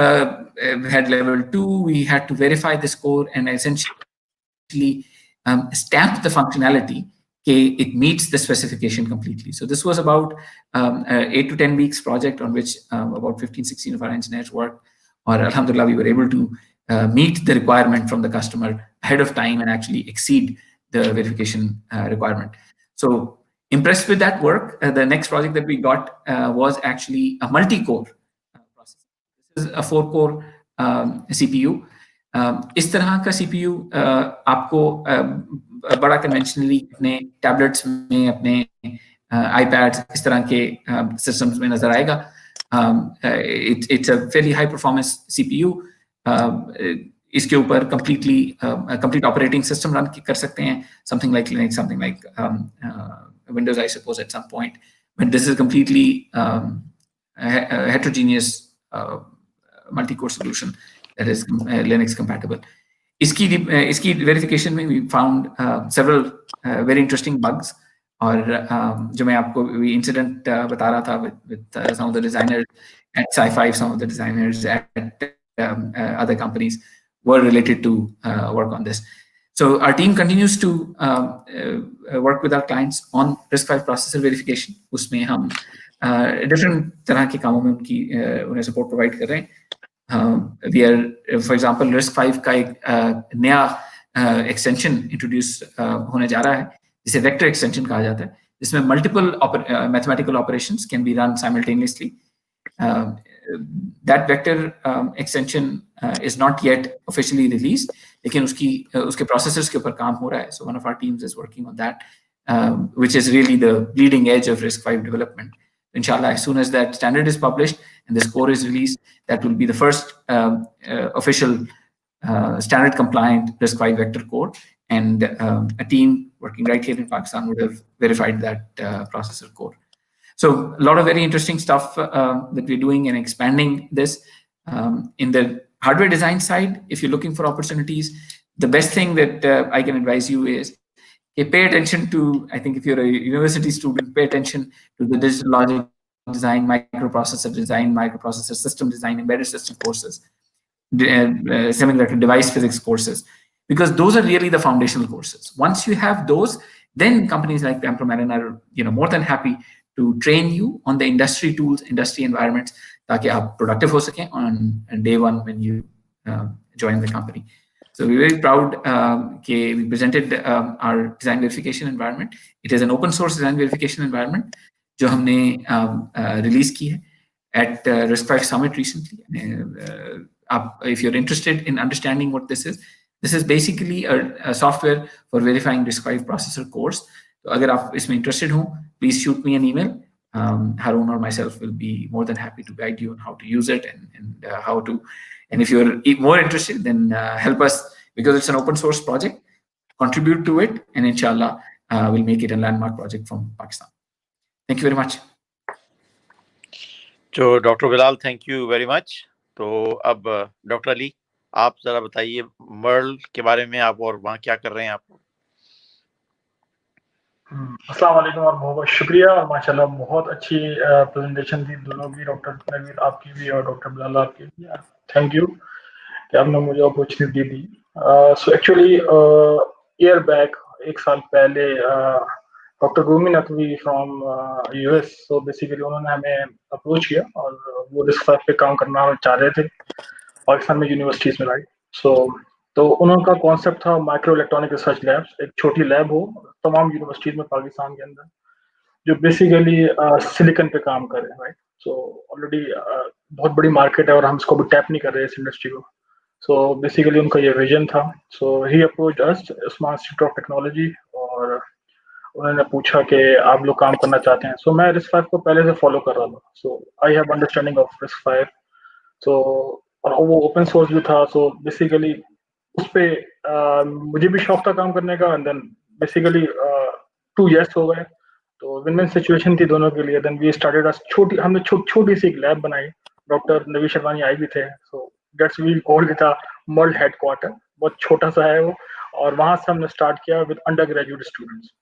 had level 2. We had to verify this core and essentially stamp the functionality that it meets the specification completely. So this was about 8 to 10 weeks project on which about 15, 16 of our engineers worked. Or alhamdulillah, we were able to meet the requirement from the customer ahead of time and actually exceed the verification requirement. So impressed with that work, the next project that we got was actually a multi-core processor. This is a 4-core CPU. इस तरह का CPU आपको बड़ा conventionally अपने tablets में, अपने iPads, इस तरह के सिस्टम्स में नजर आएगा. It's a fairly high performance CPU. इसके ऊपर complete operating system run कर सकते हैं, something like Linux, something like Windows, I suppose, at some point. But this is completely a heterogeneous multi-core solution that is Linux compatible. इसकी verification में we found several very interesting bugs. और जो मैं आपको incident बता रहा था with some of the designers at Sci-Fi, some of the designers at other companies were related to work on this. So our team continues to work with our clients on RISC-V processor verification. उसमें हम different तरह के कामों में उन्हें support provide कर रहे हैं. We are, for example, RISC-V का एक नया extension introduce होने जा रहा है, जिसे vector extension कहा जाता है, जिसमें multiple mathematical operations can be run simultaneously. That vector extension is not yet officially released, लेकिन उसके processors के ऊपर काम हो रहा है. So one of our teams is working on that, which is really the bleeding edge of RISC-V development. Inshallah, as soon as that standard is published and this core is released, that will be the first official standard compliant RISC-V vector core, and a team working right here in Pakistan would have verified that processor core. So a lot of very interesting stuff that we're doing and expanding this. In the hardware design side, if you're looking for opportunities, the best thing that I can advise you is pay attention to, I think if you're a university student, pay attention to the digital logic design, microprocessor system design, embedded system courses, semiconductor device physics courses, because those are really the foundational courses. Once you have those, then companies like Pamper Mellon are more than happy to train you on the industry tools, industry environments, ताकि आप productive हो सकें on day one when you join the company. So we're very proud that we presented our design verification environment. It is an open source design verification environment जो हमने release की है at RISC-V Summit recently. If you're interested in understanding what this is basically a software for verifying RISC-V processor cores. So अगर आप इसमें interested हो, please shoot me an email. Harun or myself will be more than happy to guide you on how to use it and how to. And if you're more interested, then help us, because it's an open source project. Contribute to it, and inshallah, we'll make it a landmark project from Pakistan. Thank you very much. So, Dr. Bilal, thank you very much. तो अब Dr. Ali, आप जरा बताइए MERL के बारे में, आप और वहाँ क्या कर रहे हैं आप? अस्सलाम वालेकुम और बहुत बहुत शुक्रिया, और माशाल्लाह बहुत अच्छी प्रेजेंटेशन थी दोनों की, डॉक्टर नवीर आपकी भी और डॉक्टर बिलाल आपकी भी. थैंक यू कि आपने मुझे अपॉर्चुनिटी दी. सो एक्चुअली ईयर बैक, एक साल पहले, doctor Rumi Naqvi from US, so basically उन्होंने हमें अप्रोच किया और वो RISC-V पे काम करना चाह रहे थे. पाकिस्तान में यूनिवर्सिटीज में, राइट। तो उनका कॉन्सेप्ट था माइक्रो इलेक्ट्रॉनिक रिसर्च लैब्स, एक छोटी लैब हो तमाम यूनिवर्सिटीज में पाकिस्तान के अंदर, जो बेसिकली सिलिकॉन पे काम कर रहे हैं, राइट। सो ऑलरेडी बहुत बड़ी मार्केट है और हम इसको भी टैप नहीं कर रहे हैं इस इंडस्ट्री को। सो बेसिकली उनका ये विजन था। So he approach us Usman Institute of Technology, और उन्होंने पूछा कि आप लोग काम करना चाहते हैं। सो मैं RISC-V को पहले से फॉलो कर रहा था, so I have understanding of RISC-V। So और वो ओपन सोर्स भी था, सो बेसिकली उस पे मुझे भी शौक था काम करने का। एंड देन बेसिकली 2 इयर्स हो गए, तो विन विन सिचुएशन थी दोनों के लिए। देन वी स्टार्टेड हमने छोटी सी एक लैब बनाई, डॉक्टर नवी शर्वानी आए भी थे। So that's we called it a world headquarter, बहुत छोटा सा है वो, और वहां से हमने स्टार्ट किया with under graduate students.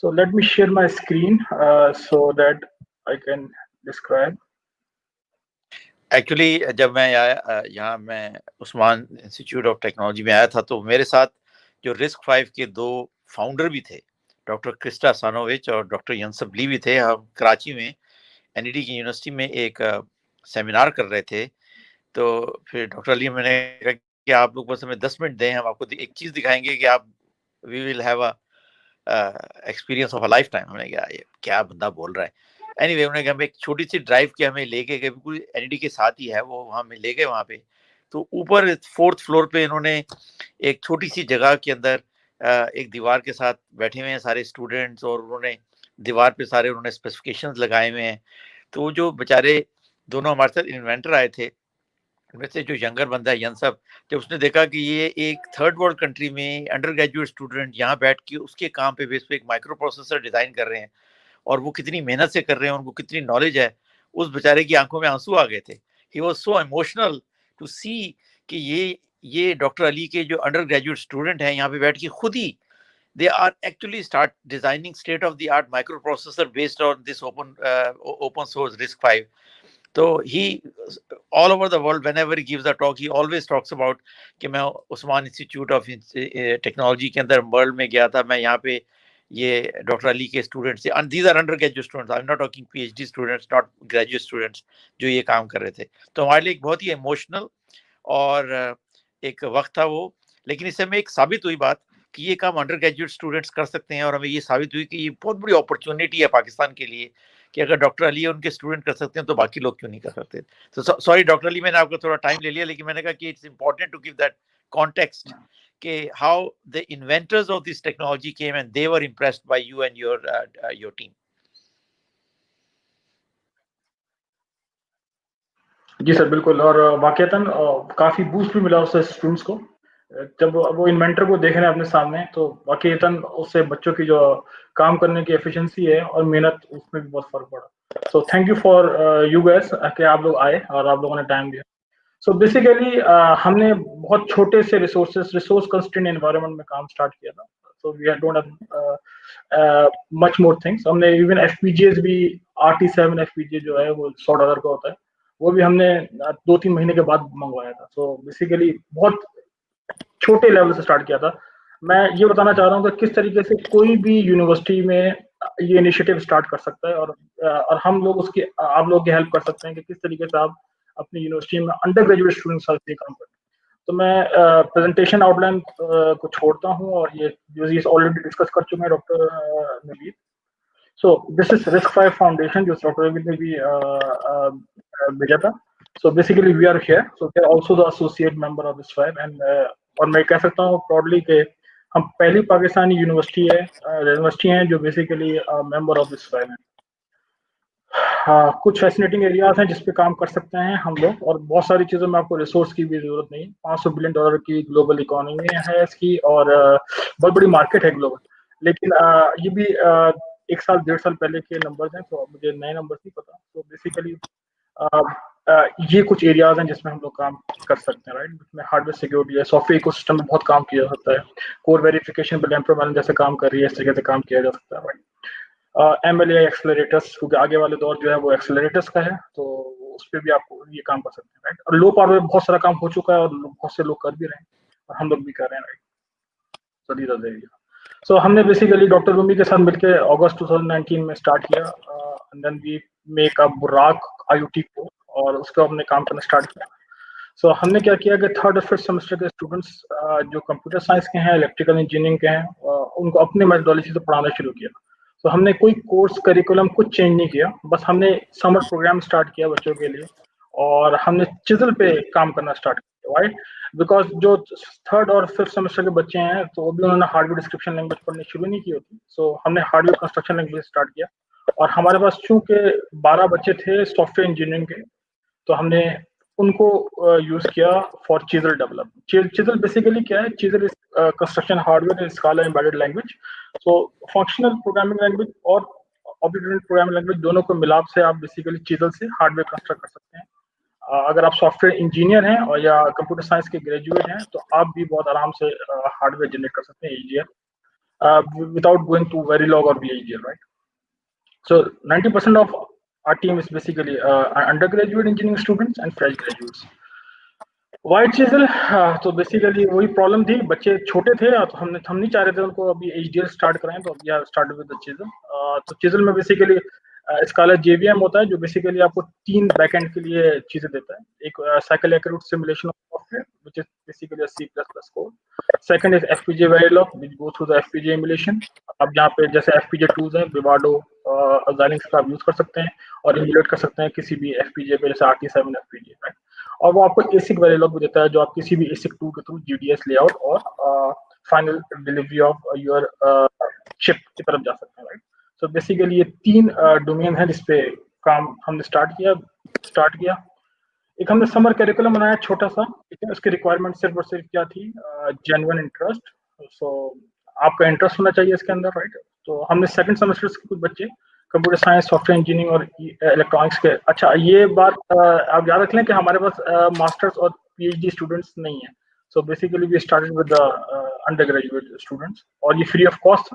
So let me share my screen so that I can describe. Actually जब मैं आया यहाँ, मैं उस्मान इंस्टीट्यूट ऑफ टेक्नोलॉजी में आया था, तो मेरे साथ जो RISC-V के 2 फाउंडर भी थे, डॉक्टर क्रिस्टा सानोविच और डॉक्टर यंसब ली भी थे। हम कराची में NED की यूनिवर्सिटी में एक सेमिनार कर रहे थे। तो फिर डॉक्टर अली, मैंने कहा कि आप लोग बस हमें 10 मिनट दें, हम आपको एक चीज़ दिखाएंगे कि आप we will have a experience of a life time कहा ये क्या बंदा बोल रहा है। एनीवे, उन्होंने कहा हमें एक छोटी सी ड्राइव के हमें लेके गए, बिल्कुल NED के साथ ही है वो, वहाँ में ले गए वहाँ पे। तो ऊपर 4th फ्लोर पे इन्होंने एक छोटी सी जगह के अंदर एक दीवार के साथ बैठे हुए हैं सारे स्टूडेंट्स, और उन्होंने दीवार पे सारे उन्होंने स्पेसिफिकेशंस लगाए हुए हैं। तो जो बेचारे दोनों हमारे साथ इन्वेंटर आए थे, उनमें से जो यंगर बंदा है यंसब, जब उसने देखा कि ये एक 3rd वर्ल्ड कंट्री में अंडर ग्रेजुएट स्टूडेंट यहाँ बैठ के उसके काम पे बेस पे एक माइक्रो प्रोसेसर डिज़ाइन कर रहे हैं, और वो कितनी मेहनत से कर रहे हैं, उनको कितनी नॉलेज है, उस बेचारे की आंखों में आंसू आ गए थे। He was so emotional to see कि ये डॉक्टर अली के जो अंडर ग्रेजुएट स्टूडेंट हैं यहाँ पे बैठ के खुद ही they are actually start designing state of the art microprocessor based on this open source RISC-V. So he all over the world, whenever he gives a talk, he always talks about कि मैं Usman Institute of technology के अंदर world में गया था, मैं यहाँ पे ये डॉक्टर अली के स्टूडेंट्स थे, and these are undergraduate students, I am not talking PhD students, not graduate students, जो ये काम कर रहे थे। तो हमारे लिए एक बहुत ही इमोशनल और एक वक्त था वो। लेकिन इससे हमें एक साबित हुई बात कि ये काम अंडर ग्रेजुएट स्टूडेंट्स कर सकते हैं, और हमें ये साबित हुई कि ये बहुत बड़ी अपॉर्चुनिटी है पाकिस्तान के लिए कि अगर डॉक्टर अली उनके स्टूडेंट कर सकते हैं तो बाकी लोग क्यों नहीं कर सकते। तो सॉरी डॉक्टर अली, मैंने आपको थोड़ा टाइम ले लिया, लेकिन मैंने कहा कि it's important to give that context कि how the inventors of this technology came and they were impressed by you and your team. जी सर, बिल्कुल। और वाकईतन काफी बूस्ट भी मिला उससे स्टूडेंट्स को, जब वो इन्वेंटर को देख रहे हैं अपने सामने, तो वाकईतन उससे बच्चों की जो काम करने की एफिशिएंसी है और मेहनत, उसमें भी बहुत फर्क पड़ा। So thank you for you guys कि आप लोग आए और आप लोगों ने टाइम दिया। सो बेसिकली हमने बहुत छोटे से रिसोर्स कंस्ट्रेंट एनवायरनमेंट में काम स्टार्ट किया था। So we don't have much more things. हमने इवन FPGAs भी, RT7 FPGA जो है वो $100 का होता है, वो भी हमने 2-3 महीने के बाद मंगवाया था। सो बेसिकली बहुत छोटे लेवल से स्टार्ट किया था। मैं ये बताना चाह रहा हूँ कि किस तरीके से कोई भी यूनिवर्सिटी में ये इनिशिएटिव स्टार्ट कर सकता है, और हम लोग उसकी, आप लोग की हेल्प कर सकते हैं कि किस तरीके से आप अपनी यूनिवर्सिटी में अंडर ग्रेजुएट स्टूडेंट्स के साथ ये काम करें। तो मैं प्रेजेंटेशन आउटलाइन को छोड़ता हूँ, और ये ऑलरेडी डिस्कस कर चुके हैं doctor Naveed. So this is RISC-V foundation, जो डॉक्टर नवीद ने भी भेजा था। So basically we are here, so we are also the associate member of RISC-V, and और मैं कह सकता हूँ प्राउडली कि हम पहली पाकिस्तानी यूनिवर्सिटी हैं जो बेसिकली मेंबर ऑफ RISC-V है। कुछ फैसिनेटिंग एरियाज हैं जिस पे काम कर सकते हैं हम लोग, और बहुत सारी चीज़ों में आपको रिसोर्स की भी जरूरत नहीं। $500 बिलियन की ग्लोबल इकोनॉमी है इसकी, और बहुत बड़ी मार्केट है ग्लोबल। लेकिन ये भी 1 साल 1.5 साल पहले के नंबर्स हैं, तो मुझे नए नंबर्स नहीं पता। तो बेसिकली ये कुछ एरियाज हैं जिसमें हम लोग काम कर सकते हैं, राइट। जिसमें हार्डवेयर सिक्योरिटी है, सॉफ्टवेयर इकोसिस्टम में बहुत काम किया जा सकता है, कोर वेरिफिकेशन पे LAMP जैसे काम कर रही है, इस तरीके से काम किया जा सकता है, राइट। MLA एक्सेलरेटर्स, क्योंकि आगे वाले दौर जो है वो एक्सेलरेटर्स का है, तो उस पर भी आप ये काम कर सकते हैं, राइट। और लो पावर में बहुत सारा काम हो चुका है और बहुत से लोग कर भी रहे हैं, और हम लोग भी कर रहे हैं, राइट। सो हमने बेसिकली डॉक्टर रूमी के साथ मिलकर अगस्त 2019 में स्टार्ट किया, and then we make a Burak IoT को, और उसको हमने काम करना स्टार्ट किया। सो हमने क्या किया कि थर्ड और फिफ्थ सेमेस्टर के स्टूडेंट्स जो कंप्यूटर साइंस के हैं, इलेक्ट्रिकल इंजीनियरिंग के हैं, उनको अपनी मेथोडोलॉजी से पढ़ाना शुरू किया। तो हमने कोई कोर्स करिकुलम कुछ चेंज नहीं किया, बस हमने समर प्रोग्राम स्टार्ट किया बच्चों के लिए और हमने चिजल पे काम करना स्टार्ट किया। राइट, बिकॉज जो थर्ड और फिफ्थ सेमेस्टर के बच्चे हैं तो वो भी उन्होंने हार्डवेयर डिस्क्रिप्शन लैंग्वेज पढ़नी शुरू नहीं की होती। सो हमने हार्डवेयर कंस्ट्रक्शन लैंग्वेज स्टार्ट किया और हमारे पास चूंकि 12 बच्चे थे सॉफ्टवेयर इंजीनियरिंग के, तो हमने उनको यूज किया for chisel development. Chisel basically क्या है? Chisel is construction hardware in स्काला embedded language. So functional programming language और ऑब्जेक्ट ओरिएंटेड प्रोग्रामिंग लैंग्वेज दोनों को मिलाप से आप बेसिकली चिजल से हार्डवेयर कंस्ट्रक्ट कर सकते हैं। अगर आप सॉफ्टवेयर इंजीनियर हैं और या कंप्यूटर साइंस के ग्रेजुएट हैं तो आप भी बहुत आराम से हार्डवेयर जनरेट कर सकते हैं ईजीआर विदाउट गोइंग टू वेरीलॉग और VHDL, right? So 90% of our team is basically undergraduate engineering students and fresh graduates. White chisel, तो बेसिकली वही प्रॉब्लम थी, बच्चे छोटे थे तो हम नहीं चाह रहे थे उनको अभी HDL स्टार्ट कराएं, तो अभी स्टार्ट विद द चिजल। तो चिजल में बेसिकली स्काला JVM होता है जो बेसिकली आपको 3 बैकएंड के लिए चीजें देता है। एक cycle accurate simulation of software which is basically C++ code. Second is FPGA Verilog which go through the FPGA emulation. अब यहाँ पे जैसे FPGA टूल्स हैं, विवाडो, Xilinx का आप यूज कर सकते हैं और इमुलेट कर सकते हैं किसी भी FPGA पे, जैसे RT7 FPGA, राइट? और वो आपको ASIC Verilog भी देता है जो आप किसी भी ASIC टूल के थ्रू GDS लेआउट और final delivery of your chip की तरफ जा सकते हैं, राइट? तो बेसिकली ये 3 डोमेन है जिसपे काम हमने स्टार्ट किया। एक हमने समर करिकुलम बनाया छोटा सा, ठीक है? उसकी रिक्वायरमेंट सिर्फ और सिर्फ क्या थी? Genuine interest. सो आपका इंटरेस्ट होना चाहिए इसके अंदर, राइट? तो हमने सेकंड सेमेस्टर के कुछ बच्चे कंप्यूटर साइंस, सॉफ्टवेयर इंजीनियरिंग और इलेक्ट्रॉनिक्स के। अच्छा, ये बात आप याद रख लें कि हमारे पास मास्टर्स और PhD स्टूडेंट्स नहीं है। So basically we started with the undergraduate students और ये फ्री ऑफ कॉस्ट,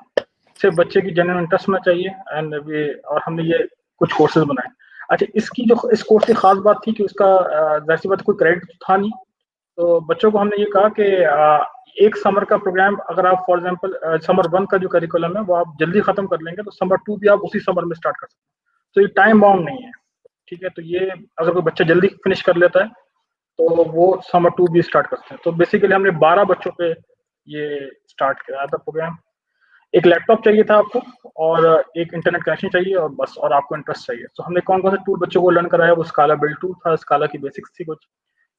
सिर्फ बच्चे की जेन्युइन इंटरेस्ट होना चाहिए एंड और हमने ये कुछ कोर्सेज बनाए। अच्छा, इस कोर्स की खास बात थी कि उसका जाहिर सी बात कोई क्रेडिट था नहीं, तो बच्चों को हमने ये कहा कि एक समर का प्रोग्राम अगर आप फॉर एग्जांपल समर 1 का जो करिकुलम है वो आप जल्दी खत्म कर लेंगे तो समर 2 भी आप उसी समर में स्टार्ट कर सकते हैं। तो ये टाइम बाउंड नहीं है, ठीक है? तो ये अगर कोई बच्चा जल्दी फिनिश कर लेता है तो वो समर 2 भी स्टार्ट कर सकते हैं। तो बेसिकली हमने 12 बच्चों पे ये स्टार्ट किया था प्रोग्राम। एक लैपटॉप चाहिए था आपको और एक इंटरनेट कनेक्शन चाहिए और बस, और आपको इंटरेस्ट चाहिए। तो हमने कौन कौन से टूल बच्चों को लर्न कराया? वो स्काला बिल्ड टूल था, स्काला की बेसिक्स थी कुछ,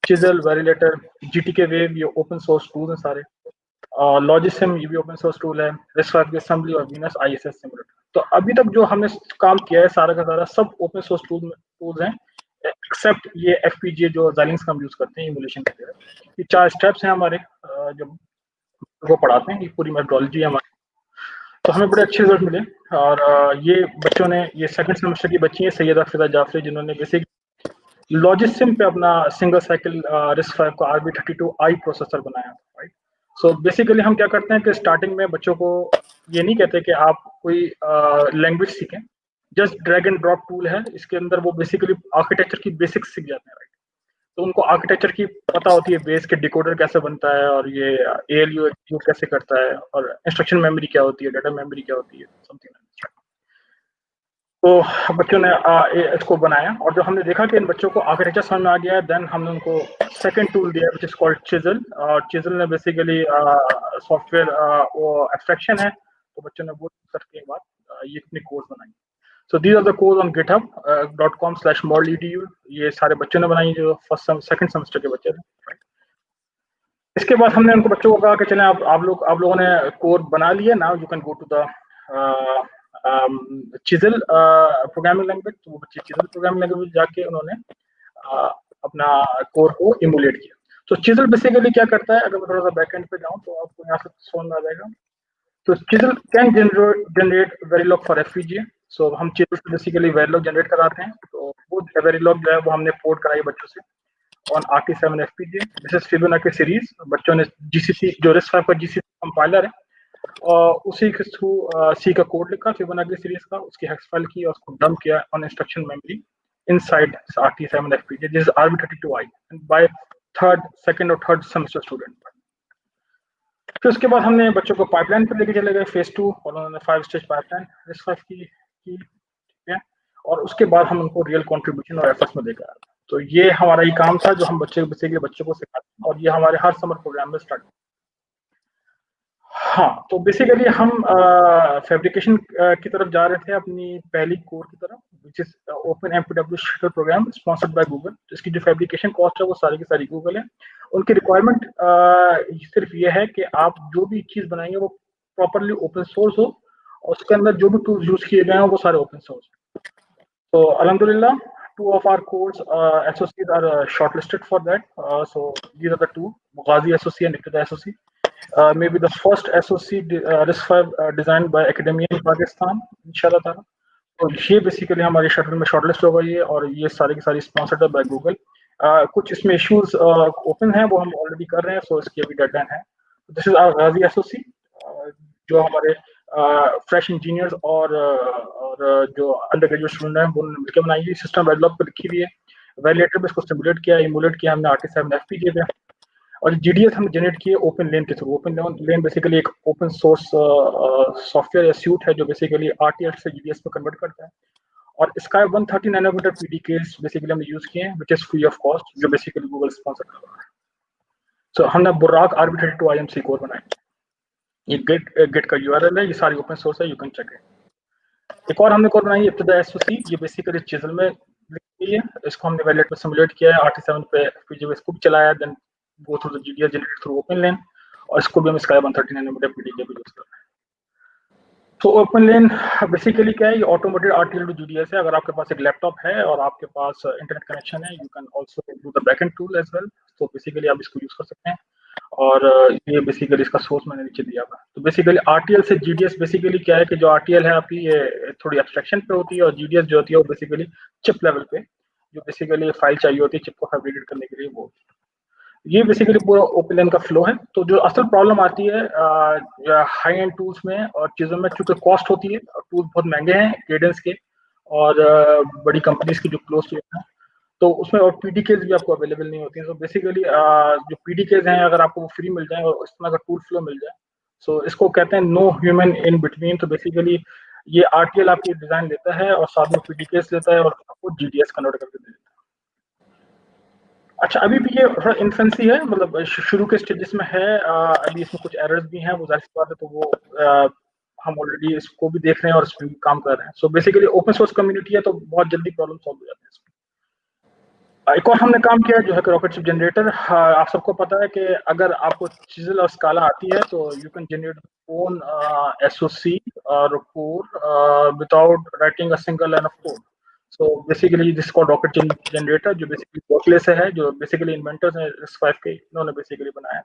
चिजल, वेरिलेटर, GTK वेव, ये ओपन सोर्स टूल हैं सारे। लॉजिसिम, ये भी ओपन सोर्स टूल है, RISC-V असेंबली और वीनस ISS सिमुलेटर। तो अभी तक जो हमने काम किया है सारा का सारा सब ओपन सोर्स टूल्स हैं, एक्सेप्ट ये FPGA जो Xilinx का हम यूज करते हैं इमुलेशन के लिए। ये 4 स्टेप्स हैं हमारे जो वो पढ़ाते हैं, ये पूरी मेथोडोलॉजी है हमारी। तो हमें बड़े अच्छे रिजल्ट मिले और ये बच्चों ने, ये सेकंड सेमेस्टर की बच्ची है सैयदा फिजा जाफरी, जिन्होंने बेसिक लॉजिसिम पे अपना सिंगल साइकिल RISC-V का RB32i प्रोसेसर बनाया, राइट? सो बेसिकली हम क्या करते हैं कि स्टार्टिंग में बच्चों को ये नहीं कहते कि आप कोई लैंग्वेज सीखें, just drag and drop tool है, इसके अंदर वो बेसिकली आर्किटेक्चर की बेसिक्स सीख जाते हैं, राइट? तो उनको आर्किटेक्चर की पता होती है, बेस के डिकोडर कैसे बनता है और ये ALU एक्जीक्यूट कैसे करता है और इंस्ट्रक्शन मेमोरी क्या होती है, डाटा मेमोरी क्या होती है, समथिंग। तो बच्चों ने इसको बनाया और जो हमने देखा कि इन बच्चों को आर्किटेक्चर समझ में आ गया है, देन हमने उनको सेकंड टूल दिया व्हिच इज कॉल्ड चिजल। और चिजल ने बेसिकली सॉफ्टवेयर वो एब्स्ट्रैक्शन है, तो बच्चों ने वो करके बाद ये अपनी कोर्स बनाई। So these are the codes on github.com/modeedu। ये सारे बच्चों ने बनाई जो सेकंड सेमेस्टर के बच्चे थे। इसके बाद हमने उनको बच्चों को कहा कि चलें आप लोगों ने कोड बना लिया, now you can go to the chisel programming language. तो वो बच्चे चिजल प्रोग्रामिंग लैंग्वेज जाके उन्होंने अपना कोड को इमुलेट किया। तो चिजल बेसिकली क्या करता है, अगर मैं थोड़ा सा बैकएंड पे जाऊं तो आपको यहाँ से समझ में आ जाएगा। तो chisel can generate Verilog for FPGA। सो हम चिजल से बेसिकली वेरिलॉग जनरेट कराते हैं, तो वो वेरिलॉग जो है वो हमने पोर्ट कराई बच्चों से on RT7 FPGA। This is Fibonacci series. बच्चों ने GCC जो RISC-V का GCC कंपाइलर है और उसी के थ्रू C का कोड लिखा फिबोनाची सीरीज का, उसकी हेक्स फाइल की और उसको डंप किया on instruction memory inside RT7 FPGA। This is RB32i by second और थर्ड सेमेस्टर स्टूडेंट। फिर उसके बाद हमने बच्चों को पाइपलाइन पर लेके चले गए फेज 2 और उन्होंने 5 स्टेज पाइपलाइन RISC-V की, ठीक है? और उसके बाद हम उनको रियल कंट्रीब्यूशन और एफर्ट्स में देखा। तो ये हमारा ही काम था जो हम बच्चों को सिखाते हैं, और ये हमारे हर समर प्रोग्राम में स्टार्ट। हाँ, तो बेसिकली हम फैब्रिकेशन की तरफ जा रहे थे अपनी पहली कोर की तरफ, which is open MPW shuttle program sponsored by Google. इसकी जो फैब्रिकेशन कॉस्ट है वो सारी की सारी गूगल है। उनकी रिक्वायरमेंट सिर्फ ये है कि आप जो भी चीज़ बनाएंगे वो प्रॉपरली ओपन सोर्स हो, और उसके अंदर जो भी टूल्स यूज किए गए हैं वो सारे ओपन सोर्स। तो अल्हम्दुलिल्लाह, 2 of our course SOCs are shortlisted for that. So these are the 2, Ghazi SOC and Iqtida SOC. Maybe the first SOC RISC-V designed by academia in Pakistan, इंशाल्लाह ताला। तो ये बेसिकली हमारी शटल में shortlist हो गई है, और ये सारी की सारी स्पॉन्सर्ड है बाय गूगल। कुछ इसमें इश्यूज ओपन हैं, वो हम ऑलरेडी कर रहे हैं, सो इसकी अभी डेडलाइन है। This is our Ghazi SOC, जो हमारे फ्रेश इंजीनियर्स और जो अंडर ग्रेजुएट स्टूडेंट हैं वो मिलकर बनाई है। सिस्टम वेडलॉक पर लिखी हुई है, वैलिडेटर में इसको सिमुलेट किया, इमुलेट किया हमने RT7 FPGA पे, और GDS हमने जनरेट किए ओपन लेन के थ्रू। ओपन लेन बेसिकली एक ओपन सोर्स सॉफ्टवेयर या सूट है जो बेसिकली RTL से GDS पे कन्वर्ट करता है, और इसका 130 नैनोमीटर PDKs बेसिकली हमने यूज किए हैं, which is free of cost, जो बेसिकली गूगल स्पॉन्सर कर रहा है। सो हमने बुर्राक RB32 IMC कोर बनाए। ये गेट का URL है, ये सारी ओपन सोर्स है, यू कैन चेक इट। एक और हमने कोर बनाई है इब्तिदा SOC, ये बेसिकली चिज़ल में लिखी है, इसको हमने वैलिडेट में सिमुलेट किया है, RT7 पे FPGA इसको भी चलाया, then go through the GDS generated through open lane, और इसको भी हम इसका 130 नैनोमीटर PDK पे यूज कर रहे हैं। तो ओपन लेन बेसिकली क्या है, ये ऑटोमेटेड RTL टू GDS है। अगर आपके पास एक लैपटॉप है और आपके पास इंटरनेट कनेक्शन है, you can also do the backend tool as well. तो बेसिकली आप इसको यूज कर सकते हैं, और ये बेसिकली इसका सोर्स मैंने नीचे दिया हुआ है। तो बेसिकली RTL से GDS बेसिकली क्या है कि जो RTL है आपकी, ये थोड़ी एब्स्ट्रैक्शन पे होती है, और GDS जो होती है वो बेसिकली चिप लेवल पे, जो बेसिकली फाइल चाहिए होती है चिप को फैब्रिकेट करने के लिए, वो। ये बेसिकली पूरा ओपन का फ्लो है। तो जो असल प्रॉब्लम आती है हाई एंड टूल्स में और चीज़ों में, चूंकि कॉस्ट होती है, टूल्स बहुत महंगे हैं केडेंस के और बड़ी कंपनीज की जो क्लोज टू हैं, तो उसमें और PDKs भी आपको अवेलेबल नहीं होती हैं। तो बेसिकली जो PDKs हैं, अगर आपको वो फ्री मिल जाए और इस तरह का टूल फ्लो मिल जाए, सो इसको कहते हैं नो ह्यूमन इन बिटवीन। तो बेसिकली ये RTL आपकी डिजाइन लेता है और साथ में PDKs लेता है और आपको GDS कन्वर्ट करके देता है। अच्छा, अभी भी ये थोड़ा इन्फेंसी है, मतलब शुरू के स्टेजेस में है, अभी इसमें कुछ एरर्स भी हैं, वो जाहिर सी बात है, तो वो हम ऑलरेडी इसको भी देख रहे हैं और इस पर भी काम कर रहे हैं। So basically open source community है, तो बहुत जल्दी प्रॉब्लम सॉल्व हो जाती है इसमें। एक और हमने काम किया जो है कि रॉकेट चिप जनरेटर। आप सबको पता है कि अगर आपको चिज़ल और स्काला आती है तो you can generate own SOC और core without writing a single line of code. So basically this called rocket chip generator, जो बेसिकली बर्कले से है, जो बेसिकली इन्वेंटर्स हैं RISC-V के, इन्होंने बेसिकली बनाया।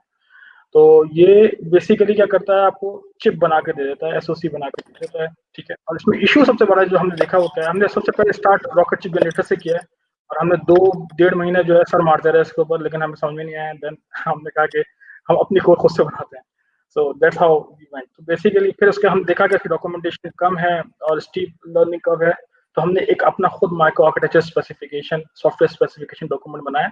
तो ये बेसिकली क्या करता है, आपको चिप बना के दे देता है, SOC बना के दे देता है, ठीक है। और इसमें इशू सबसे बड़ा जो हमने देखा होता है, हमने सबसे पहले स्टार्ट रॉकेट चिप जनरेटर से किया है, और हमने 2-1.5 महीने जो है सर मारते रहे इसके ऊपर, लेकिन हमें समझ में नहीं आया। देन हमने कहा कि हम अपनी कोड खुद से बनाते हैं। So that's how we went. तो बेसिकली फिर उसके हम देखा कि डॉक्यूमेंटेशन कम है और स्टीप लर्निंग कम है, तो हमने एक अपना खुद micro architecture specification, software specification document बनाया,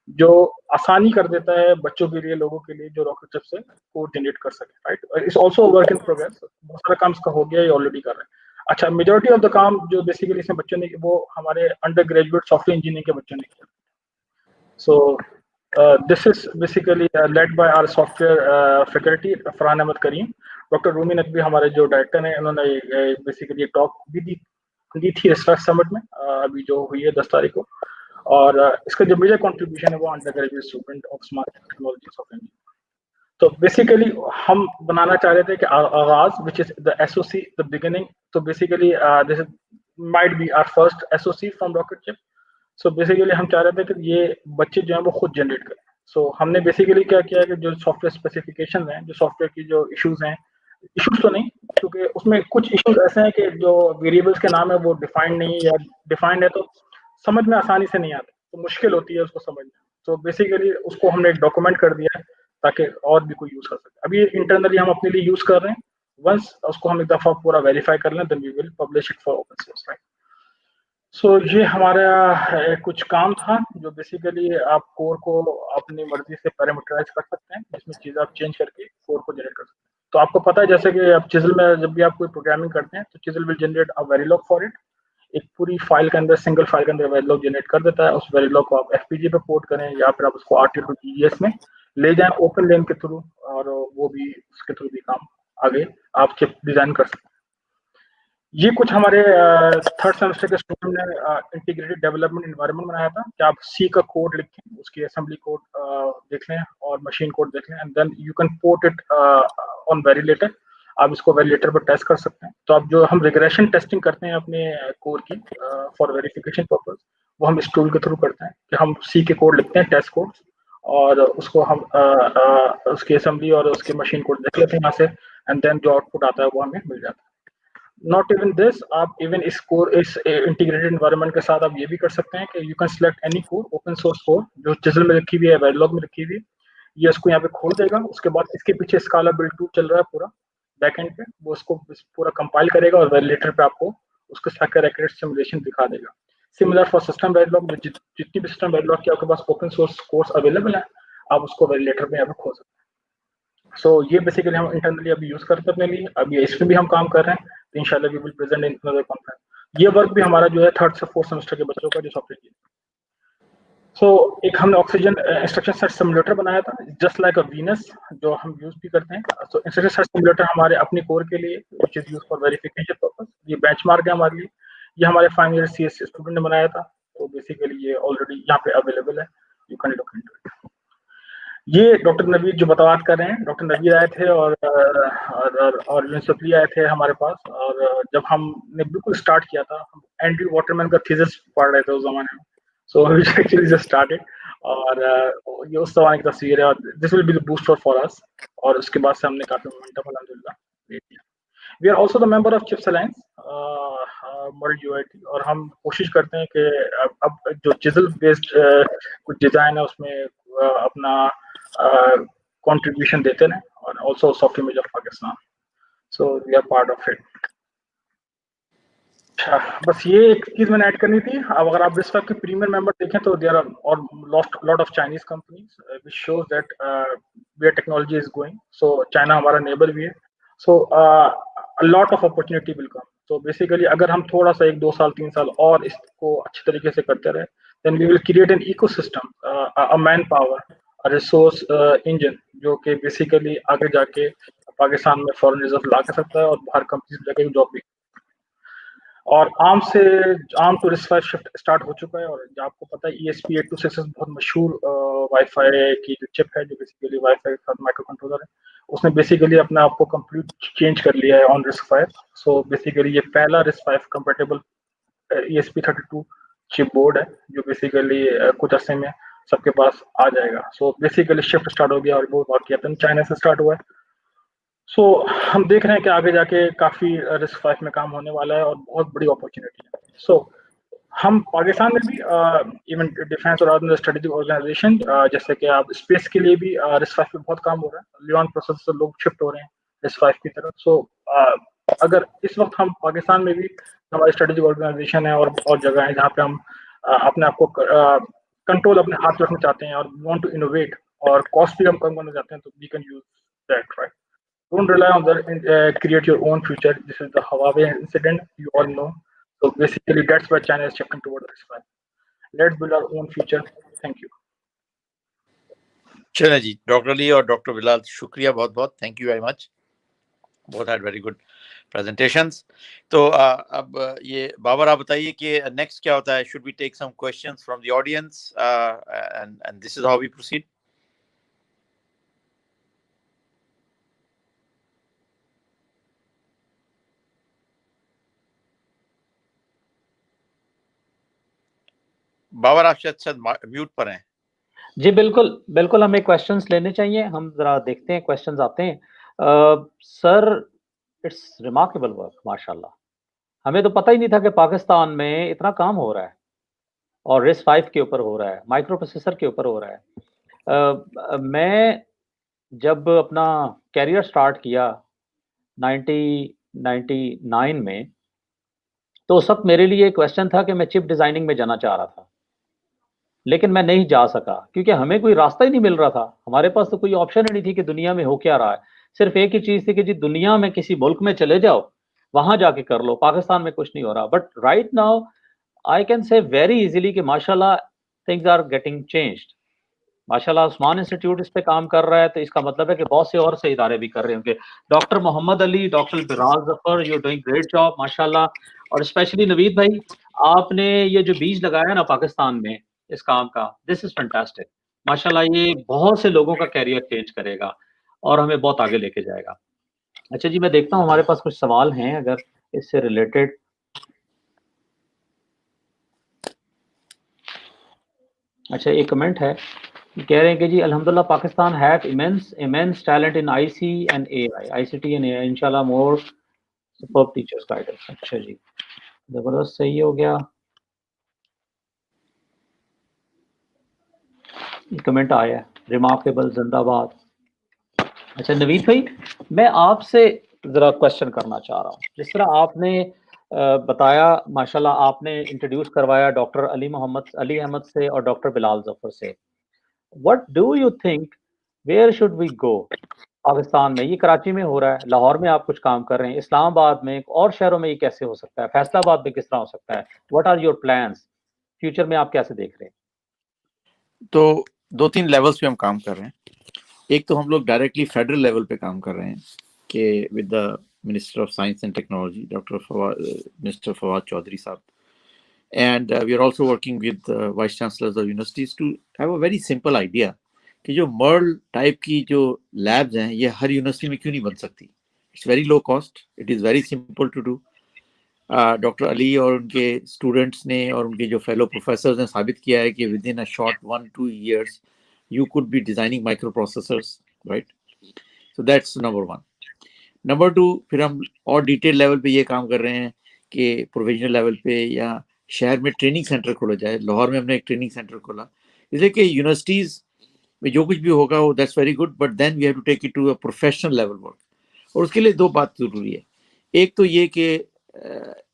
जो आसानी कर देता है बच्चों के लिए, लोगों के लिए जो रॉकेट चिप से कोड जनरेट कर सके, right. It's also work in progress, बहुत सारा काम इसका हो गया, ये ऑलरेडी कर रहे हैं। अच्छा, मेजॉरिटी ऑफ द काम जो बेसिकली इसमें बच्चों ने, वो हमारे अंडर ग्रेजुएट सॉफ्टवेयर इंजीनियरिंग के बच्चों ने किया। So this is basically led by our software faculty Farhan Ahmed Karim. Doctor Rumi Naqvi हमारे जो डायरेक्टर हैं, उन्होंने बेसिकली टॉक भी दी थी रिसर्च समिट में, अभी जो हुई है 10 तारीख को। और इसका जो मेजर कंट्रीब्यूशन है वो undergraduate student of smart technology software engineering. तो बेसिकली हम बनाना चाह रहे थे कि Aagaz, which is the SOC, the beginning. तो basically this might be our first SOC from Rocket Chip. So basically हम चाह रहे थे कि ये बच्चे जो हैं वो खुद जनरेट करें। सो हमने बेसिकली क्या किया कि जो सॉफ्टवेयर स्पेसिफिकेशन हैं, जो सॉफ्टवेयर की जो इश्यूज हैं, इश्यूज तो नहीं, क्योंकि उसमें कुछ इश्यूज ऐसे हैं कि जो वेरिएबल्स के नाम है वो डिफाइंड नहीं, या डिफाइंड है तो समझ में आसानी से नहीं आते, तो मुश्किल होती है उसको समझना। तो बेसिकली उसको हमने एक डॉक्यूमेंट कर दिया है ताकि और भी कोई यूज कर सके। अभी इंटरनली हम अपने लिए यूज कर रहे हैं, वंस उसको हम एक दफा पूरा वेरीफाई कर लें, then we will publish it for open source, right. So ये हमारा कुछ काम था, जो बेसिकली आप कोर को अपनी मर्जी से पैरामीटराइज कर सकते हैं, जिसमें चीज़ आप चेंज करके कोर को जनरेट कर सकते हैं। तो आपको पता है जैसे कि आप चिज़ल में जब भी आप कोई प्रोग्रामिंग करते हैं, तो Chisel will generate a Verilog for it. एक पूरी फाइल के अंदर, सिंगल फाइल के अंदर वेरिलॉग जनरेट कर देता है। उस वेरिलॉग को आप एफपीजी पे पोर्ट करें या फिर आप उसको आरटीएल टू जीएस में ले जाएं ओपन लेन के थ्रू, और वो भी उसके थ्रू भी काम आगे आप चिप डिजाइन कर सकते हैं। ये कुछ हमारे थर्ड सेमेस्टर के स्टूडेंट ने इंटीग्रेटेड डेवलपमेंट एनवायरनमेंट बनाया था कि आप सी का कोड लिखें, उसकी असेंबली कोड देख लें और मशीन कोड देख लें, and then you can port it on Verilator. आप इसको वेरिलेटर पर टेस्ट कर सकते हैं। तो आप जो हम रिग्रेशन टेस्टिंग करते हैं अपने कोड की फॉर वेरिफिकेशन पर्पज, वो हम इस टूल के थ्रू करते हैं कि हम सी के कोड लिखते हैं, टेस्ट कोड, और उसको हम उसकी असेंबली और उसके मशीन कोड देख लेते हैं यहाँ से, एंड देन जो आउटपुट आता है वो हमें मिल जाता है। नॉट इवन दिस, आप इवन इस इंटीग्रेटेड एनवायरनमेंट के साथ आप ये भी कर सकते हैं कि you can select any code, open source code जो चिज़ल में रखी हुई है, वेरिलॉग में रखी हुई है, ये उसको यहाँ पे खोल देगा। उसके बाद इसके पीछे स्काला बिल्ड 2 चल रहा है पूरा बैकएंड पे, वो उसको पूरा कंपाइल करेगा और वेरिलेटर पे आपको उसके स्टैकर एक्यूरेट सिमुलेशन दिखा देगा। सिमिलर फॉर सिस्टम वेरिलॉग, जितनी भी सिस्टम वेरिलॉग की आपके पास ओपन सोर्स कोर्स अवेलेबल है, आप उसको वेरिलेटर पे यहाँ पे खोल सकते हैं। सो ये बेसिकली हम इंटरनली अभी यूज करते हैं अपने लिए, अभी इसमें भी हम काम कर रहे हैं, तो इंशाल्लाह we will present in another conference. ये वर्क भी हमारा जो है 3rd से 4th सेमेस्टर के बच्चों का जो सॉफ्टवेयर की। सो एक हमने ऑक्सीजन इंस्ट्रक्शन सेट सिमुलेटर बनाया था, जस्ट लाइक अ वीनस, जो हम यूज भी करते हैं। सो इंस्ट्रक्शन सेट सिमुलेटर हमारे अपने कोर के लिए, which is used for verification purpose. ये बेंचमार्क है हमारे लिए, ये हमारे फाइनल ईयर सीएस स्टूडेंट ने बनाया था। तो बेसिकली ये ऑलरेडी यहाँ पे अवेलेबल है, you can look into it. ये डॉक्टर नवीद जो बात कर रहे हैं, डॉक्टर नवीद आए थे और यूनिसफली आए थे हमारे पास, और जब हमने बिल्कुल स्टार्ट किया था, हम एंड्रयू वाटरमैन का थीसिस पढ़ रहे थे उस जमाने में। सो एक्चुअली जस्ट स्टार्टेड, और ये उस जमाने की तस्वीर है, और this will be the booster for us. और उसके बाद से हमने काफी मोमेंटम अल्हम्दुलिल्लाह ले लिया। We are also the member of chips alliance world UIT, और हम कोशिश करते हैं कि अब जो चिज़ल बेस्ड कुछ डिजाइन है उसमें अपना कंट्रीब्यूशन देते हैं, और also software image of Pakistan. So we are part of it. अच्छा, बस ये एक चीज मैंने ऐड करनी थी। अब अगर आप RISC-V के प्रीमियम मेंबर देखें तो देयर आर और lot of Chinese companies which shows that where technology is going. So China हमारा नेबर भी है, so a lot of opportunity will come. तो बेसिकली अगर हम थोड़ा सा 1-2 साल 3 साल और इसको अच्छे तरीके से करते रहे, then we will create an ecosystem, a manpower, a resource engine, जो कि बेसिकली आगे जाके पाकिस्तान में फॉरेन रिजर्व ला कर सकता है और बाहर कंपनीज में जाके जॉब भी। और arm to RISC-V shift start हो चुका है, और आपको पता है ESP8266 बहुत मशहूर वाईफाई की जो चिप है, जो बेसिकली वाईफाई के साथ माइक्रो कंट्रोलर है, उसने बेसिकली अपने आप को कंप्लीट चेंज कर लिया है ऑन RISC-V। सो बेसिकली ये पहला RISC-V compatible ESP32 chip board है, जो बेसिकली कुछ अर्से में सबके पास आ जाएगा। सो बेसिकली शिफ्ट स्टार्ट हो गया, और वो बाकी अपन चाइना से स्टार्ट हुआ है। सो हम देख रहे हैं कि आगे जाके काफी RISC-V में काम होने वाला है, और बहुत बड़ी अपॉर्चुनिटी है। सो हम पाकिस्तान में भी इवन डिफेंस और अदर स्ट्रेटेजिक ऑर्गेनाइजेशन, जैसे कि आप स्पेस के लिए भी RISC-V पे बहुत काम हो रहा है। लियोन प्रोसेसर से लोग शिफ्ट हो रहे हैं RISC-V की तरफ। सो अगर इस वक्त हम पाकिस्तान में भी हमारी स्ट्रेटेजिक ऑर्गेनाइजेशन है और जगह है जहाँ पे हम अपने आप को कंट्रोल अपने हाथ रखना चाहते हैं और वांट टू इनोवेट, और कॉस्ट भी हम कम करना चाहते हैं, तो we can use that, right? Don't rely on that. Create your own future. This is the Huawei incident, you all know. So basically, that's why China is shifting toward RISC-V. Let's build our own future. Thank you. चलिए जी, doctor Ali और doctor Bilal, शुक्रिया बहुत बहुत, thank you very much, both had very good presentations. तो अब ये बाबर आप बताइए कि नेक्स्ट क्या होता है? Should we take some questions from the audience and this is how we proceed? Babar आप शायद म्यूट पर हैं। जी बिल्कुल बिल्कुल, हमें क्वेश्चंस लेने चाहिए, हम जरा देखते हैं क्वेश्चंस आते हैं। सर, इट्स रिमार्केबल वर्क, माशाल्लाह। हमें तो पता ही नहीं था कि पाकिस्तान में इतना काम हो रहा है, और RISC-V के ऊपर हो रहा है, माइक्रो प्रोसेसर के ऊपर हो रहा है। मैं जब अपना कैरियर स्टार्ट किया 1999 में, तो उस वक्त मेरे लिए क्वेश्चन था कि मैं चिप डिज़ाइनिंग में जाना चाह रहा था, लेकिन मैं नहीं जा सका क्योंकि हमें कोई रास्ता ही नहीं मिल रहा था। हमारे पास तो कोई ऑप्शन ही नहीं थी कि दुनिया में हो क्या रहा है। सिर्फ एक ही चीज़ थी कि जी दुनिया में किसी मुल्क में चले जाओ, वहां जाके कर लो, पाकिस्तान में कुछ नहीं हो रहा। But right now I can say very easily कि माशाल्लाह थिंग्स आर गेटिंग चेंज्ड। माशाल्लाह उस्मान इंस्टीट्यूट इस पे काम कर रहा है, तो इसका मतलब है कि बहुत से और से इदारे भी कर रहे होंगे। Doctor Mohammad Ali, doctor Bilal Zafar, you doing great job माशाल्लाह। और स्पेशली नवीद भाई, आपने ये जो बीज लगाया ना पाकिस्तान में इस काम का, दिस इज फैंटास्टिक माशाल्लाह। ये बहुत से लोगों का कैरियर चेंज करेगा और हमें बहुत आगे लेके जाएगा। अच्छा जी, मैं देखता हूँ हमारे पास कुछ सवाल हैं अगर इससे रिलेटेड। अच्छा, एक कमेंट है, कह रहे हैं कि जी अल्हम्दुलिल्लाह Pakistan have immense talent in IC and AI, ICT and AI, इंशाल्लाह मोर सुपर्ब टीचर्स गाइडेंस। अच्छा जी, जबरदस्त, सही हो गया। कमेंट आया है, रिमार्केबल, जिंदाबाद। अच्छा नवीद भाई, मैं आपसे जरा क्वेश्चन करना चाह रहा हूँ। जिस तरह आपने बताया माशाल्लाह, आपने इंट्रोड्यूस करवाया डॉक्टर अली अहमद से और डॉक्टर बिलाल जफर से। What do you think, where should we go Pakistan में? ये कराची में हो रहा है, लाहौर में आप कुछ काम कर रहे हैं, इस्लामाबाद में और शहरों में ये कैसे हो सकता है, फैसलाबाद में किस तरह हो सकता है? What are your plans, future में आप कैसे देख रहे हैं? तो 2-3 लेवल्स पे हम काम कर रहे हैं। एक तो हम लोग डायरेक्टली फेडरल लेवल पे काम कर रहे हैं कि with the minister of science and technology minister Fawad Chaudhry साहब, and we are also working with vice chancellors of universities to have a very simple idea कि जो मर्ल टाइप की जो लैब्स हैं ये हर यूनिवर्सिटी में क्यों नहीं बन सकती। It's very low cost, it is very simple to do. Doctor Ali और उनके स्टूडेंट्स ने और उनके जो फेलो प्रोफेसर्स ने साबित किया है कि within a short 1-2 years you could be designing microprocessors, right? So that's number one. Number two, फिर हम और डिटेल लेवल पे ये काम कर रहे हैं कि प्रोविजनल लेवल पे या शहर में ट्रेनिंग सेंटर खोला जाए। लाहौर में हमने एक ट्रेनिंग सेंटर खोला, इसलिए कि यूनिवर्सिटीज़ में जो कुछ भी होगा वो that's very good, but then we have to take it to a professional level work. और उसके लिए दो बात ज़रूरी है। एक तो ये कि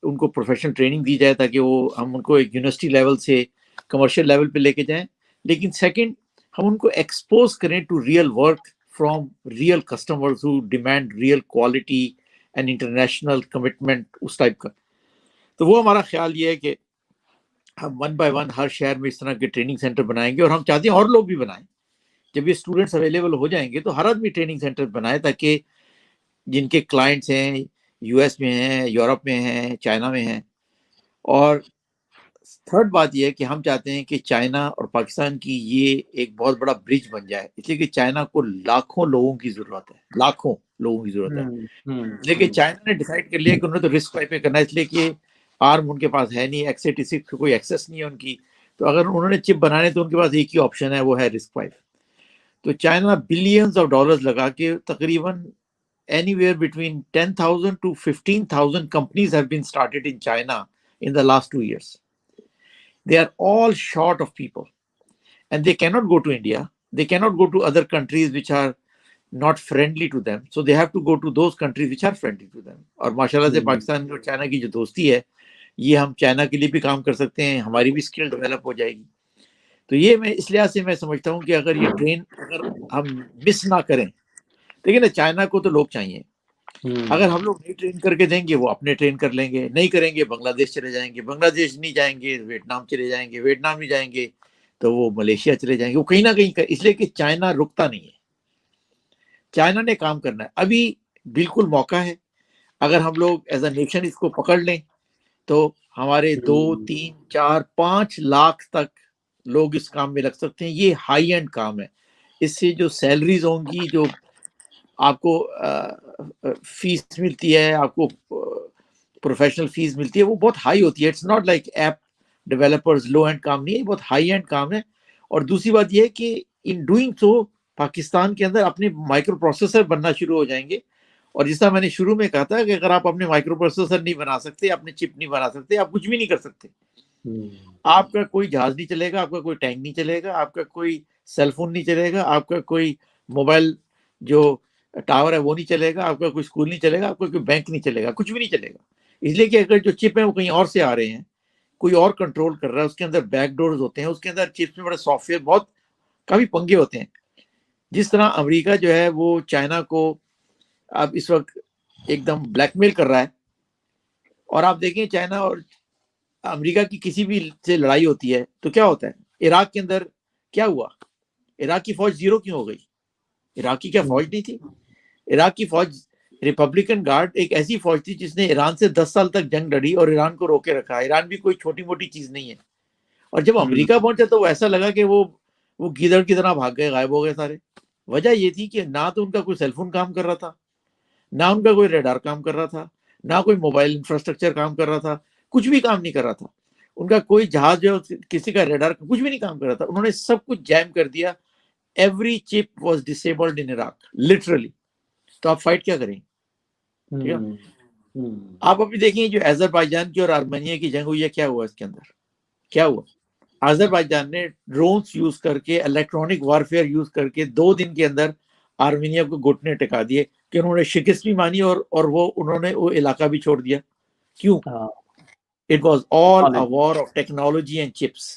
उनको प्रोफेशनल ट्रेनिंग दी जाए ताकि वो हम उनको एक यूनिवर्सिटी लेवल से कमर्शियल लेवल पे लेके जाएं, लेकिन सेकंड हम उनको एक्सपोज करें to real work from real customers who demand real quality and international commitment, उस टाइप का। तो वो हमारा ख्याल ये है कि हम 1 by 1 हर शहर में इस तरह के ट्रेनिंग सेंटर बनाएंगे, और हम चाहते हैं और लोग भी बनाएं। जब ये स्टूडेंट्स अवेलेबल हो जाएंगे तो हर आदमी ट्रेनिंग सेंटर बनाए, ताकि जिनके क्लाइंट्स हैं यूएस में हैं, यूरोप में हैं, चाइना में हैं। और थर्ड बात यह है कि हम चाहते हैं कि चाइना और पाकिस्तान की ये एक बहुत बड़ा ब्रिज बन जाए, इसलिए कि चाइना को लाखों लोगों की जरूरत है, लाखों लोगों की जरूरत है। लेकिन चाइना ने डिसाइड कर लिया कि उन्होंने तो रिस्क वाइप में करना है, इसलिए कि आर्म उनके पास है नहीं, x86 को कोई एक्सेस नहीं है उनकी। तो अगर उन्होंने चिप बनाने तो उनके पास एक ही ऑप्शन है, वो है रिस्क वाइप। तो चाइना बिलियंस ऑफ डॉलर्स लगा के तकरीबन anywhere between 10,000 to 15,000 companies have been started in China in the last 2 years. They are all short of people, and they cannot go to India. They cannot go to other countries which are not friendly to them. So they have to go to those countries which are friendly to them. और माशाल्लाह से पाकिस्तान और China की जो दोस्ती है, ये हम चाइना के लिए भी काम कर सकते हैं, हमारी भी स्किल डेवलप हो जाएगी। तो ये मैं इस लिहाज से मैं समझता हूँ कि अगर ये ट्रेन अगर हम मिस ना करें, देखिए ना, चाइना को तो लोग चाहिए। अगर हम लोग नहीं ट्रेन करके देंगे, वो अपने ट्रेन कर लेंगे, नहीं करेंगे बांग्लादेश चले जाएंगे, बांग्लादेश नहीं जाएंगे वियतनाम चले जाएंगे, वियतनाम नहीं जाएंगे तो वो मलेशिया चले जाएंगे, वो कहीं ना कहीं इसलिए कि चाइना रुकता नहीं है, चाइना ने काम करना है। अभी बिल्कुल मौका है, अगर हम लोग एज अ नेशन इसको पकड़ लें तो हमारे 2, 3, 4, 5 लाख तक लोग इस काम में लग सकते हैं। ये हाई एंड काम है, इससे जो सैलरीज होंगी, जो आपको फीस मिलती है, आपको प्रोफेशनल फीस मिलती है, वो बहुत हाई होती है। It's not like app developers, low and काम नहीं है, बहुत हाई एंड काम है। और दूसरी बात ये है कि इन डूइंग सो पाकिस्तान के अंदर अपने माइक्रो प्रोसेसर बनना शुरू हो जाएंगे। और जिसका मैंने शुरू में कहा था कि अगर आप अपने माइक्रो प्रोसेसर नहीं बना सकते, अपने चिप नहीं बना सकते, आप कुछ भी नहीं कर सकते। आपका कोई जहाज नहीं चलेगा, आपका कोई टैंक नहीं चलेगा, आपका कोई सेलफोन नहीं चलेगा, आपका कोई मोबाइल जो टावर है वो नहीं चलेगा, आपका कोई स्कूल नहीं चलेगा, आपका कोई बैंक नहीं चलेगा, कुछ भी नहीं चलेगा। इसलिए कि अगर जो चिप है वो कहीं और से आ रहे हैं, कोई और कंट्रोल कर रहा है, उसके अंदर बैकडोर्स होते हैं, उसके अंदर चिप्स में बड़े सॉफ्टवेयर, बहुत काफी पंगे होते हैं। जिस तरह अमेरिका जो है वो चाइना को अब इस वक्त एकदम ब्लैकमेल कर रहा है और आप देखें चाइना और अमेरिका की किसी भी से लड़ाई होती है तो क्या होता है, इराक के अंदर क्या हुआ, इराक की फौज जीरो क्यों हो गई? इराक की क्या फौज नहीं थी? इराक की फौज रिपब्लिकन गार्ड एक ऐसी फौज थी जिसने ईरान से 10 साल तक जंग लड़ी और ईरान को रोके रखा। ईरान भी कोई छोटी मोटी चीज नहीं है। और जब अमेरिका पहुंचा तो ऐसा लगा कि वो गीदड़ की तरह भाग गए, गायब हो गए सारे। वजह ये थी कि ना तो उनका कोई सेलफोन काम कर रहा था, ना उनका कोई रेडार काम कर रहा था, ना कोई मोबाइल इंफ्रास्ट्रक्चर काम कर रहा था, कुछ भी काम नहीं कर रहा था। उनका कोई जहाज जो किसी का रेडार कुछ भी नहीं काम कर रहा था। उन्होंने सब कुछ जैम कर दिया। Every chip was disabled in Iraq literally. तो आप फाइट क्या करें? ठीक है, आप अभी देखिए जो अजरबैजान की और आर्मेनिया की जंग हुई है, क्या हुआ इसके अंदर? क्या हुआ? अजरबैजान ने ड्रोन्स यूज करके, इलेक्ट्रॉनिक वारफेयर यूज करके 2 दिन के अंदर आर्मेनिया को घुटने टिका दिए कि उन्होंने शिकस्त भी मानी और उन्होंने वो इलाका भी छोड़ दिया। क्यों? It was all a war of technology and chips.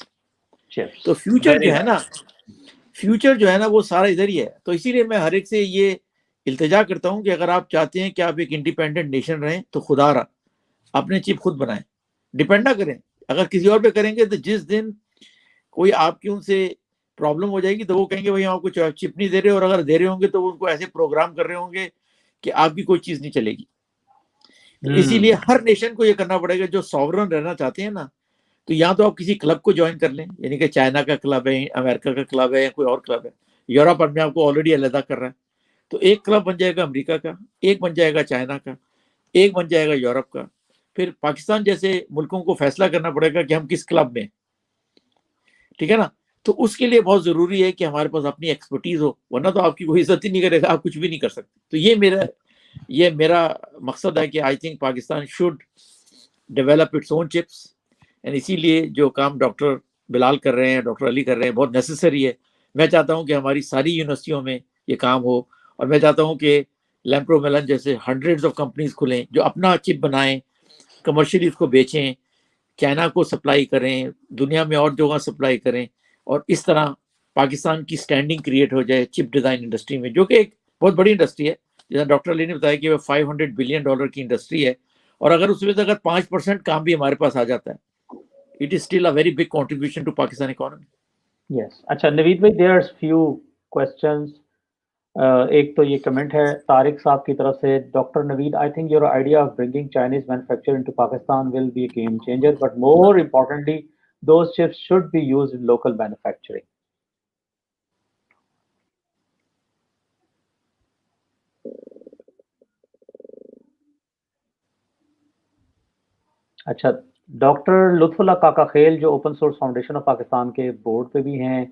तो फ्यूचर जो है ना, फ्यूचर जो है ना वो सारा इधर ही है। तो इसीलिए मैं हर एक से ये इल्तिजा करता हूँ कि अगर आप चाहते हैं कि आप एक इंडिपेंडेंट नेशन रहें तो खुदारा अपने चिप खुद बनाएं, डिपेंड ना करें। अगर किसी और पे करेंगे तो जिस दिन कोई आपकी उनसे प्रॉब्लम हो जाएगी तो वो कहेंगे भाई हम आपको चिप नहीं दे रहे, और अगर दे रहे होंगे तो वो उनको ऐसे प्रोग्राम कर रहे होंगे कि आपकी कोई चीज नहीं चलेगी। तो इसीलिए हर नेशन को ये करना पड़ेगा जो सॉवरन रहना चाहते हैं ना, तो यहाँ तो आप किसी क्लब को ज्वाइन कर लें, यानी कि चाइना का क्लब है, अमेरिका का क्लब है, या कोई और क्लब है। यूरोप अपने आप को ऑलरेडी अलग कर रहा है, तो एक क्लब बन जाएगा अमेरिका का, एक बन जाएगा चाइना का, एक बन जाएगा यूरोप का। फिर पाकिस्तान जैसे मुल्कों को फैसला करना पड़ेगा कि हम किस क्लब में, ठीक है ना। तो उसके लिए बहुत जरूरी है कि हमारे पास अपनी एक्सपर्टीज हो, वरना तो आपकी कोई इज्जत ही नहीं करेगा, आप कुछ भी नहीं कर सकते। तो ये मेरा मकसद है कि I think Pakistan should develop its own chips. And इसीलिए जो काम डॉक्टर बिलाल कर रहे हैं, डॉक्टर अली कर रहे हैं, बहुत नेसेसरी है। मैं चाहता हूँ कि हमारी सारी यूनिवर्सिटियों में ये काम हो, और मैं चाहता हूँ कि लैम्प्रोमेलन जैसे हंड्रेड्स ऑफ कंपनीज खुलें जो अपना चिप बनाएं, कमर्शियली उसको बेचें, चाइना को सप्लाई करें, दुनिया में और जगह सप्लाई करें, और इस तरह पाकिस्तान की स्टैंडिंग क्रिएट हो जाए चिप डिज़ाइन इंडस्ट्री में, जो कि एक बहुत बड़ी इंडस्ट्री है। जैसा डॉक्टर अली ने बताया कि वो $500 बिलियन की इंडस्ट्री है, और अगर उसमें से अगर 5% काम भी हमारे पास आ जाता है, it is still a very big contribution to Pakistan economy. Yes, अच्छा नवीद भाई, देयर आर फ्यू क्वेश्चंस। एक तो ये कमेंट है तारिक साहब की तरफ से, doctor Naveed, I think your idea of bringing Chinese manufacture into Pakistan will be a game changer, but more importantly those chips should be used in local manufacturing. अच्छा, doctor Lutfullah काका खेल जो open source foundation of Pakistan के board पे भी हैं,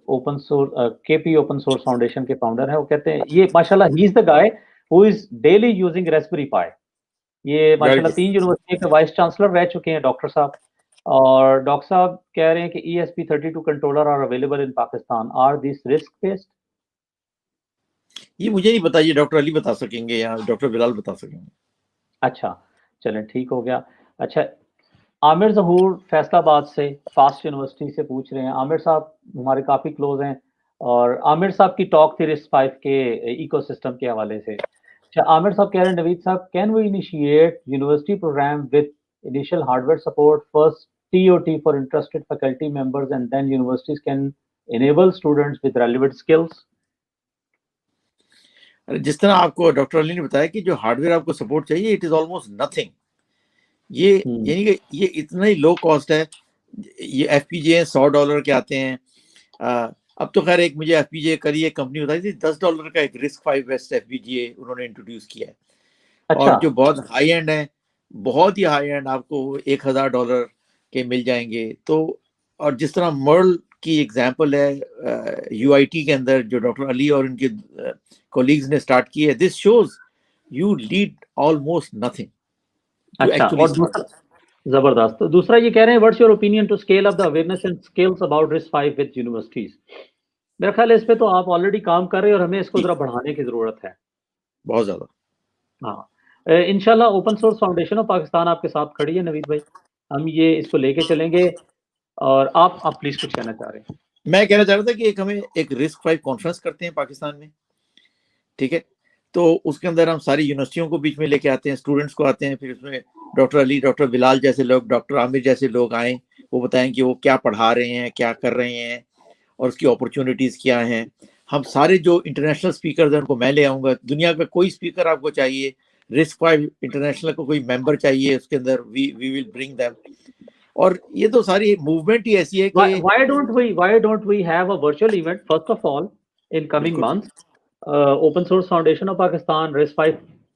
open source KP open source foundation के founder हैं, वो कहते हैं ये माशाल्लाह he is the guy who is daily using Raspberry पाई। ये माशाल्लाह 3 यूनिवर्सिटी के वाइस चांसलर रह चुके हैं डॉक्टर साहब, और डॉक्टर साहब कह रहे हैं कि ESP32 controller are available in Pakistan, are this RISC based? ये मुझे नहीं पता, ये डॉक्टर अली बता सकेंगे या डॉक्टर बिलाल बता सकेंगे। अच्छा चलें, ठीक हो गया। अच्छा, आमिर ज़हूर फैसलाबाद से फास्ट यूनिवर्सिटी से पूछ रहे हैं। आमिर साहब हमारे काफ़ी क्लोज हैं, और आमिर साहब की टॉक थी RISC-V के इकोसिस्टम के हवाले से। अच्छा, आमिर साहब कह रहे हैं नवीद साहब, can we initiate university program with initial hardware support, first TOT for interested faculty members, and then universities can enable students with relevant skills? जिस तरह आपको डॉक्टर अली ने बताया कि जो हार्डवेयर आपको सपोर्ट चाहिए, इट इज ऑलमोस्ट नथिंग। ये यानी कि ये इतना ही लो कॉस्ट है। ये FPGA $100 के आते हैं। अब तो खैर एक मुझे FPGA करी एक कंपनी बताई थी, $10 का एक RISC-V West FPGA उन्होंने इंट्रोड्यूस किया है। अच्छा। और जो बहुत हाई एंड है, बहुत ही हाई एंड, आपको $1000 के मिल जाएंगे। तो और जिस तरह मर्ल की एग्जांपल है UIT के अंदर जो डॉक्टर अली और उनके कोलीग्स ने स्टार्ट की है, this shows you lead almost nothing. अच्छा, और दूसरा जबरदस्त, तो दूसरा ये कह रहे हैं what's your opinion to scale up the awareness and skills about RISC-V with universities? मेरा ख्याल है इस पे तो आप ऑलरेडी काम कर रहे हैं और हमें इसको जरा बढ़ाने की जरूरत है बहुत ज्यादा। हाँ, इंशाल्लाह open source foundation of Pakistan आपके साथ खड़ी है नवीद भाई, हम ये इसको लेके चलेंगे। और आप प्लीज कुछ कहना चाह रहे हैं? मैं कहना चाह रहा था कि हमें एक RISC-V कॉन्फ्रेंस करते हैं पाकिस्तान में, ठीक है। तो उसके अंदर हम सारी यूनिवर्सिटियों को बीच में लेके आते हैं, स्टूडेंट्स को आते हैं, फिर उसमें डॉक्टर अली, डॉक्टर बिलाल जैसे लोग, डॉक्टर आमिर जैसे लोग आए, वो बताएं कि वो क्या पढ़ा रहे हैं, क्या कर रहे हैं और उसकी अपॉर्चुनिटीज़ क्या हैं। हम सारे जो इंटरनेशनल स्पीकर हैं उनको मैं ले आऊँगा। दुनिया का कोई स्पीकर आपको चाहिए, RISC-V इंटरनेशनल को कोई मेंबर चाहिए उसके अंदर, वी विल ब्रिंग देम। और ये तो सारी मूवमेंट ही ऐसी है कि why don't we have a virtual event first of all in coming बिल्कुल months? Open source foundation of Pakistan, RISC-V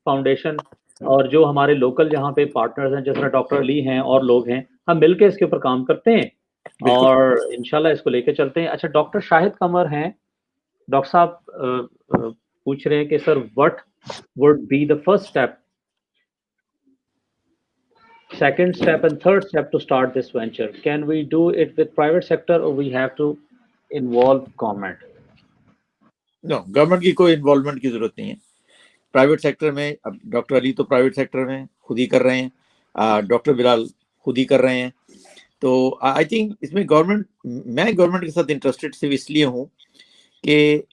foundation और जो हमारे लोकल यहाँ पे पार्टनर्स हैं जैसे डॉक्टर अली हैं और लोग हैं, हम मिलके इसके ऊपर काम करते हैं बिल्कुल और इंशाल्लाह इसको लेके चलते हैं। अच्छा, डॉक्टर शाहिद कमर हैं। डॉक्टर साहब पूछ रहे हैं कि sir what would be the first step, second step and third step to start this venture? Can we do it with private sector or we have to involve government? No, government की कोई involvement की जरूरत नहीं है। Private sector में, अब doctor Ali तो private sector में खुद ही कर रहे हैं, डॉक्टर बिलाल खुद ही कर रहे हैं। तो आई थिंक इसमें मैं गवर्नमेंट के साथ इंटरेस्टेड सिर्फ इसलिए हूँ कि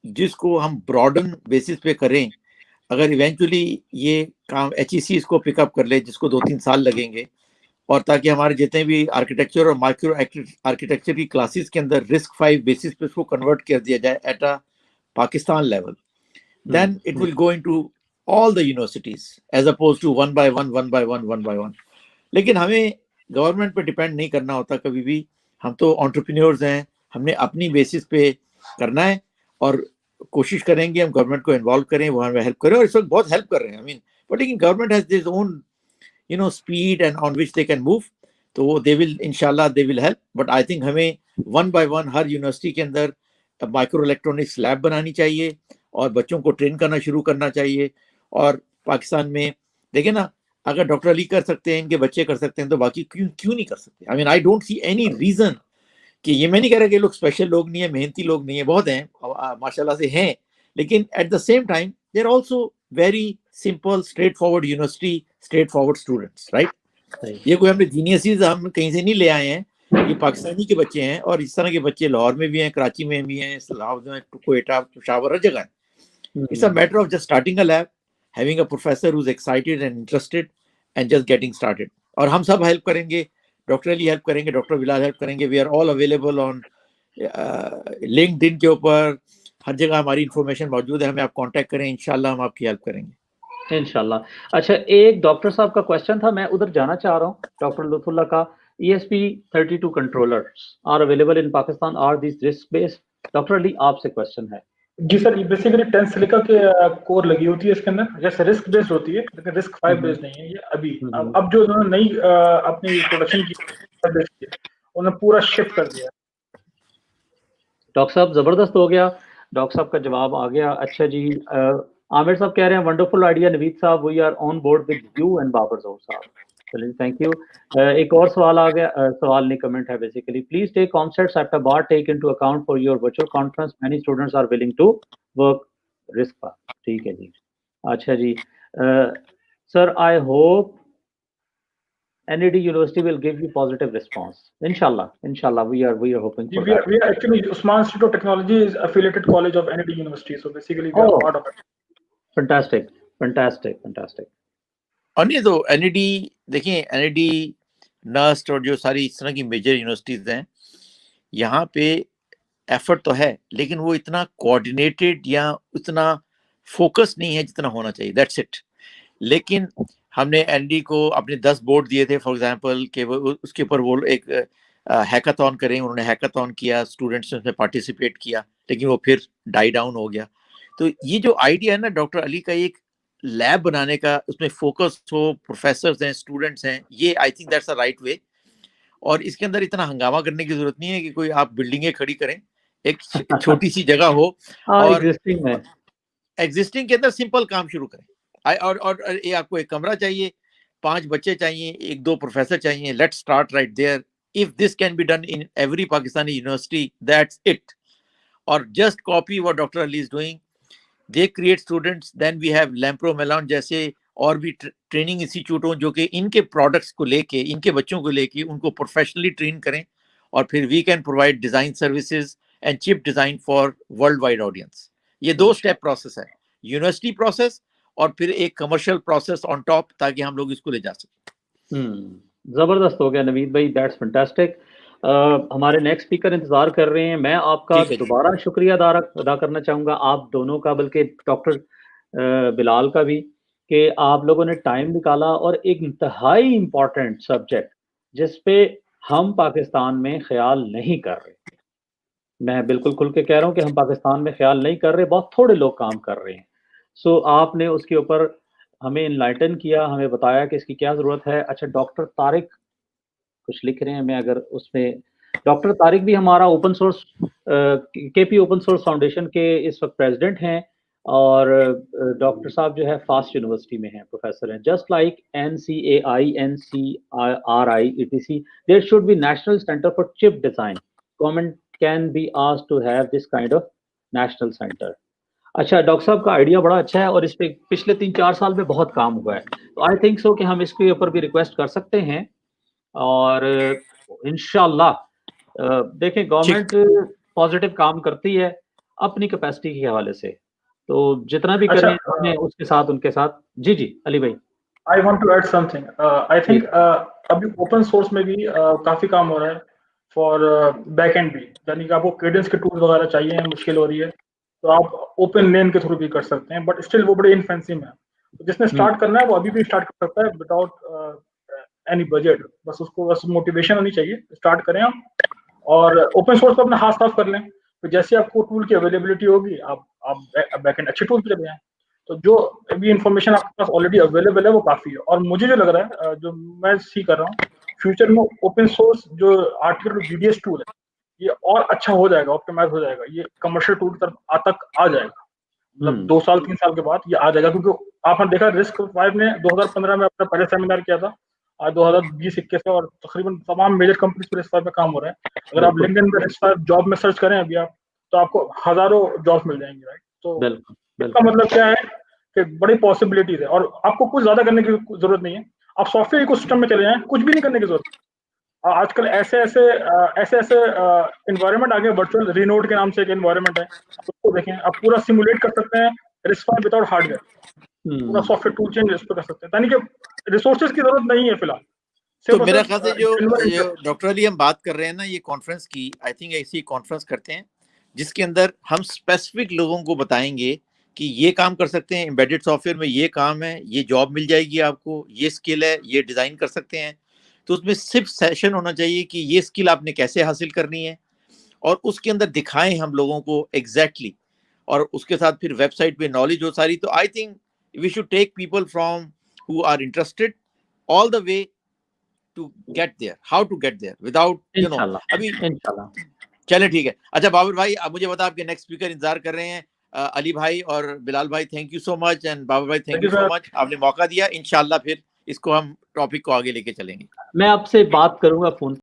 जिसको हम ब्रॉडन बेसिस पे करें, अगर इवेंचुअली ये काम HEC इसको पिकअप कर ले, जिसको 2-3 साल लगेंगे, और ताकि हमारे जितने भी आर्किटेक्चर और माइक्रो आर्किटेक्चर की क्लासेस के अंदर RISC-V बेसिस पे इसको कन्वर्ट कर दिया जाए at a Pakistan level, then it will go into all the universities as opposed to one by one. लेकिन हमें गवर्नमेंट पे डिपेंड नहीं करना होता कभी भी। हम तो एंटरप्रेन्योर्स हैं, हमने अपनी बेसिस पे करना है और कोशिश करेंगे हम गवर्नमेंट को इन्वॉल्व करें, वो हमें हेल्प करें, और इस वक्त बहुत हेल्प कर रहे हैं। आई मीन, बट लेकिन government has this own speed and on which they can move, तो दे विल इंशाल्लाह they will help. But I think हमें वन बाय वन हर यूनिवर्सिटी के अंदर माइक्रो इलेक्ट्रॉनिक्स लैब बनानी चाहिए और बच्चों को ट्रेन करना शुरू करना चाहिए। और पाकिस्तान में देखें ना, अगर डॉक्टर अली कर सकते हैं, इनके बच्चे कर सकते हैं, तो बाकी क्यों नहीं कर सकते? I mean, I don't see any reason कि ये मैं नहीं कह रहा कि लोग स्पेशल लोग नहीं है, मेहनती लोग नहीं है, बहुत हैं, माशाल्लाह से हैं, लेकिन at the same time they are also very simple, straightforward university, straightforward students, right? ये कोई हमने जीनियसेस हम कहीं से नहीं ले आए हैं, ये पाकिस्तानी के बच्चे हैं, और इस तरह के बच्चे लाहौर में भी हैं, कराची में भी हैं, इस्लामाबाद में, कोयटा, पेशावर, हर जगह है। It's a matter of just starting a lab, having a professor who is excited and interested and just getting started. और हम सब हेल्प करेंगे, डॉक्टर अली हेल्प करेंगे, डॉक्टर बिलाल हेल्प करेंगे। We are all available on LinkedIn के ऊपर, हर जगह हमारी इंफॉर्मेशन मौजूद है, हमें आप कांटेक्ट करें, इंशाल्लाह हम आपकी हेल्प करेंगे इंशाल्लाह। अच्छा, एक डॉक्टर साहब का क्वेश्चन था, मैं उधर जाना चाह रहा हूँ। डॉक्टर लुत्फुल्लाह का, ESP32 controllers are available in Pakistan, are this RISC based? Doctor Ali, आपसे क्वेश्चन है। जी सर, ये बेसिकली 10 सिलिका के कोर लगी होती है इसके अंदर, जैसे रिस्क बेस्ड होती है, लेकिन RISC-V बेस्ड नहीं है ये अभी। अब जो उन्होंने नई अपनी प्रोडक्शन की उन्होंने पूरा शिफ्ट कर दिया। डॉक्टर साहब जबरदस्त हो गया, डॉक्टर साहब का जवाब आ गया। अच्छा जी, आमिर साहब कह रहे हैं वंडरफुल आइडिया नवीद साहब, we are on board with you and Babar Zohar साहब। चलिए, थैंक यू। एक और सवाल आ गया, सवाल नहीं कमेंट है basically. Please take concepts at the bar take into account for your virtual conference, many students are willing to work risk पर। ठीक है जी। अच्छा जी, sir I hope NED University will give you positive response. Inshallah, we are hoping for that. We are actually, Usman Institute of Technology is affiliated college of NED University, so basically we are part of it. Fantastic. और नहीं तो NED, देखिए NED, NUST और जो सारी इस तरह की मेजर यूनिवर्सिटीज हैं, यहाँ पे एफर्ट तो है, लेकिन वो इतना कोऑर्डिनेटेड या उतना फोकस नहीं है जितना होना चाहिए, दैट्स इट। लेकिन हमने NED को अपने 10 बोर्ड दिए थे फॉर एग्जांपल, कि वो उसके ऊपर वो एक हैकाथॉन करें। उन्होंने हैकाथॉन किया, स्टूडेंट्स ने उसमें पार्टिसिपेट किया, लेकिन वो फिर डाई डाउन हो गया। तो ये जो आइडिया है ना डॉक्टर अली का, एक लैब बनाने का, उसमें फोकस हो, प्रोफेसर्स हैं, स्टूडेंट्स हैं, ये I think that's the right way. और इसके अंदर इतना हंगामा करने की जरूरत नहीं है कि कोई आप बिल्डिंगें खड़ी करें, एक छोटी सी जगह हो और एग्जिस्टिंग के अंदर सिंपल काम शुरू करें। और ये आपको एक कमरा चाहिए, 5 बच्चे चाहिए, 1-2 प्रोफेसर चाहिए, let's start right there. If this can be done in every Pakistani university, that's it. और just copy what doctor Ali is doing, they create students, then we have लैम्प्रो मेलॉन जैसे और भी ट्रेनिंग इंस्टीट्यूट हो जो कि इनके प्रोडक्ट्स को लेके, इनके बच्चों को लेके उनको प्रोफेशनली ट्रेन करें, और फिर we can provide design services and chip design for worldwide audience. ये 2 स्टेप प्रोसेस है, यूनिवर्सिटी प्रोसेस और फिर एक कमर्शियल प्रोसेस ऑन टॉप, ताकि हम लोग इसको ले जा सकें। जबरदस्त हो गया नवीद भाई, दैट्स फैंटास्टिक। हमारे नेक्स्ट स्पीकर इंतजार कर रहे हैं। मैं आपका ठीक है जी। दोबारा शुक्रिया अदा करना चाहूंगा, आप दोनों का, बल्कि डॉक्टर बिलाल का भी, कि आप लोगों ने टाइम निकाला और एक इंतहाई इम्पोर्टेंट सब्जेक्ट जिस पे हम पाकिस्तान में ख्याल नहीं कर रहे, मैं बिल्कुल खुल के कह रहा हूँ कि हम पाकिस्तान में ख्याल नहीं कर रहे, बहुत थोड़े लोग काम कर रहे हैं। सो आपने उसके ऊपर हमें इनलाइटन किया, हमें बताया कि इसकी क्या ज़रूरत है। अच्छा, डॉक्टर तारिक कुछ लिख रहे हैं, मैं अगर उसमें, डॉक्टर तारिक भी हमारा open source KP open source foundation के इस वक्त प्रेसिडेंट हैं, और डॉक्टर साहब जो है फास्ट यूनिवर्सिटी में हैं, प्रोफेसर हैं। Just like NCAI, NCRI, ETC, there should be national centre for chip design. Government can be asked to have this kind of national centre. अच्छा, डॉक्टर साहब का आइडिया बड़ा अच्छा है और इस पे पिछले 3-4 साल में बहुत काम हुआ है, तो आई थिंक सो कि हम इसके ऊपर भी रिक्वेस्ट कर सकते हैं। और इंशाल्लाह देखें, गवर्नमेंट पॉजिटिव काम करती है अपनी कैपेसिटी के हवाले से, तो जितना भी करें अपने उसके साथ, उनके साथ। जी जी अली भाई। I want to add something. I think अभी ओपन सोर्स में भी काफी काम हो रहा है फॉर बैक एंड भी, यानी कि आपको केडेंस के टूल्स वगैरह चाहिए, मुश्किल हो रही है, तो आप ओपन लेन के थ्रू भी कर सकते हैं, बट स्टिल वो बड़े इनफेंसी में है। तो जिसने स्टार्ट करना है वो अभी भी स्टार्ट कर सकता है विदाउट एनी बजट, बस उसको बस मोटिवेशन होनी चाहिए, स्टार्ट करें हम, और ओपन सोर्स पर अपना हाथ साफ कर लें। तो जैसे आपको टूल की अवेलेबिलिटी होगी, आप बैक एंड अच्छे टूल पे चले जाएं। तो जो अभी इन्फॉर्मेशन आपके पास ऑलरेडी अवेलेबल है वो काफी है। और मुझे जो लग रहा है, जो मैं सीख कर रहा हूँ, फ्यूचर में ओपन सोर्स जो आर्टिकल GDS टूल है, ये और अच्छा हो जाएगा, ऑप्टिमाइज हो जाएगा, ये कमर्शियल टूल तक आ जाएगा। मतलब 2 साल 3 साल के बाद ये आ जाएगा, क्योंकि आपने देखा RISC-V ने 2015 में अपना पहले सेमिनार किया था, आज 2020-21 में, और तकरीबन तमाम मेजर कंपनीज पर RISC-V पे काम हो रहा है। अगर आप लिंक्डइन पे RISC-V जॉब में सर्च करें अभी आप, तो आपको हजारों जॉब्स मिल जाएंगी, राइट। तो इसका मतलब क्या है कि बड़ी पॉसिबिलिटीज है, और आपको कुछ ज्यादा करने की जरूरत नहीं है। आप सॉफ्टवेयर इकोसिस्टम में चले जाएं, कुछ भी नहीं करने की जरूरत। आजकल ऐसे एनवायरनमेंट आ गए, वर्चुअल रिनोड के नाम से एक एनवायरनमेंट है, उसको देखें, आप पूरा सिमुलेट कर सकते हैं RISC-V विदाउट हार्डवेयर, पूरा सॉफ्टवेयर टूल चेंज इस पे कर सकते हैं, यानी कि रिसोर्सेज की जरूरत नहीं है फिलहाल। तो मेरा ख्याल से जो डॉक्टर अली हम बात कर रहे हैं ना, ये कॉन्फ्रेंस की, आई थिंक ऐसी कॉन्फ्रेंस करते हैं जिसके अंदर हम स्पेसिफिक लोगों को बताएंगे कि ये काम कर सकते हैं, एम्बेडेड सॉफ्टवेयर में ये काम है, ये जॉब मिल जाएगी आपको, ये स्किल है, ये डिजाइन कर सकते हैं। तो उसमें सिर्फ सेशन होना चाहिए कि ये स्किल आपने कैसे हासिल करनी है, और उसके अंदर दिखाएं हम लोगों को एग्जैक्टली, और उसके साथ फिर वेबसाइट पे नॉलेज हो सारी। तो I think we should take people from who are interested all the way to get there, how to get there without you know. अभी चले ठीक है। अच्छा बाबर भाई, अब मुझे बता, आपके नेक्स्ट स्पीकर इंतजार कर रहे हैं, अली भाई और बिलाल भाई। Thank you so much, and Babar भाई थैंक यू सो मच, आपने मौका दिया। इंशाल्लाह फिर इसको हम टॉपिक को आगे लेके चलेंगे। मैं आपसे बात करूंगा फोन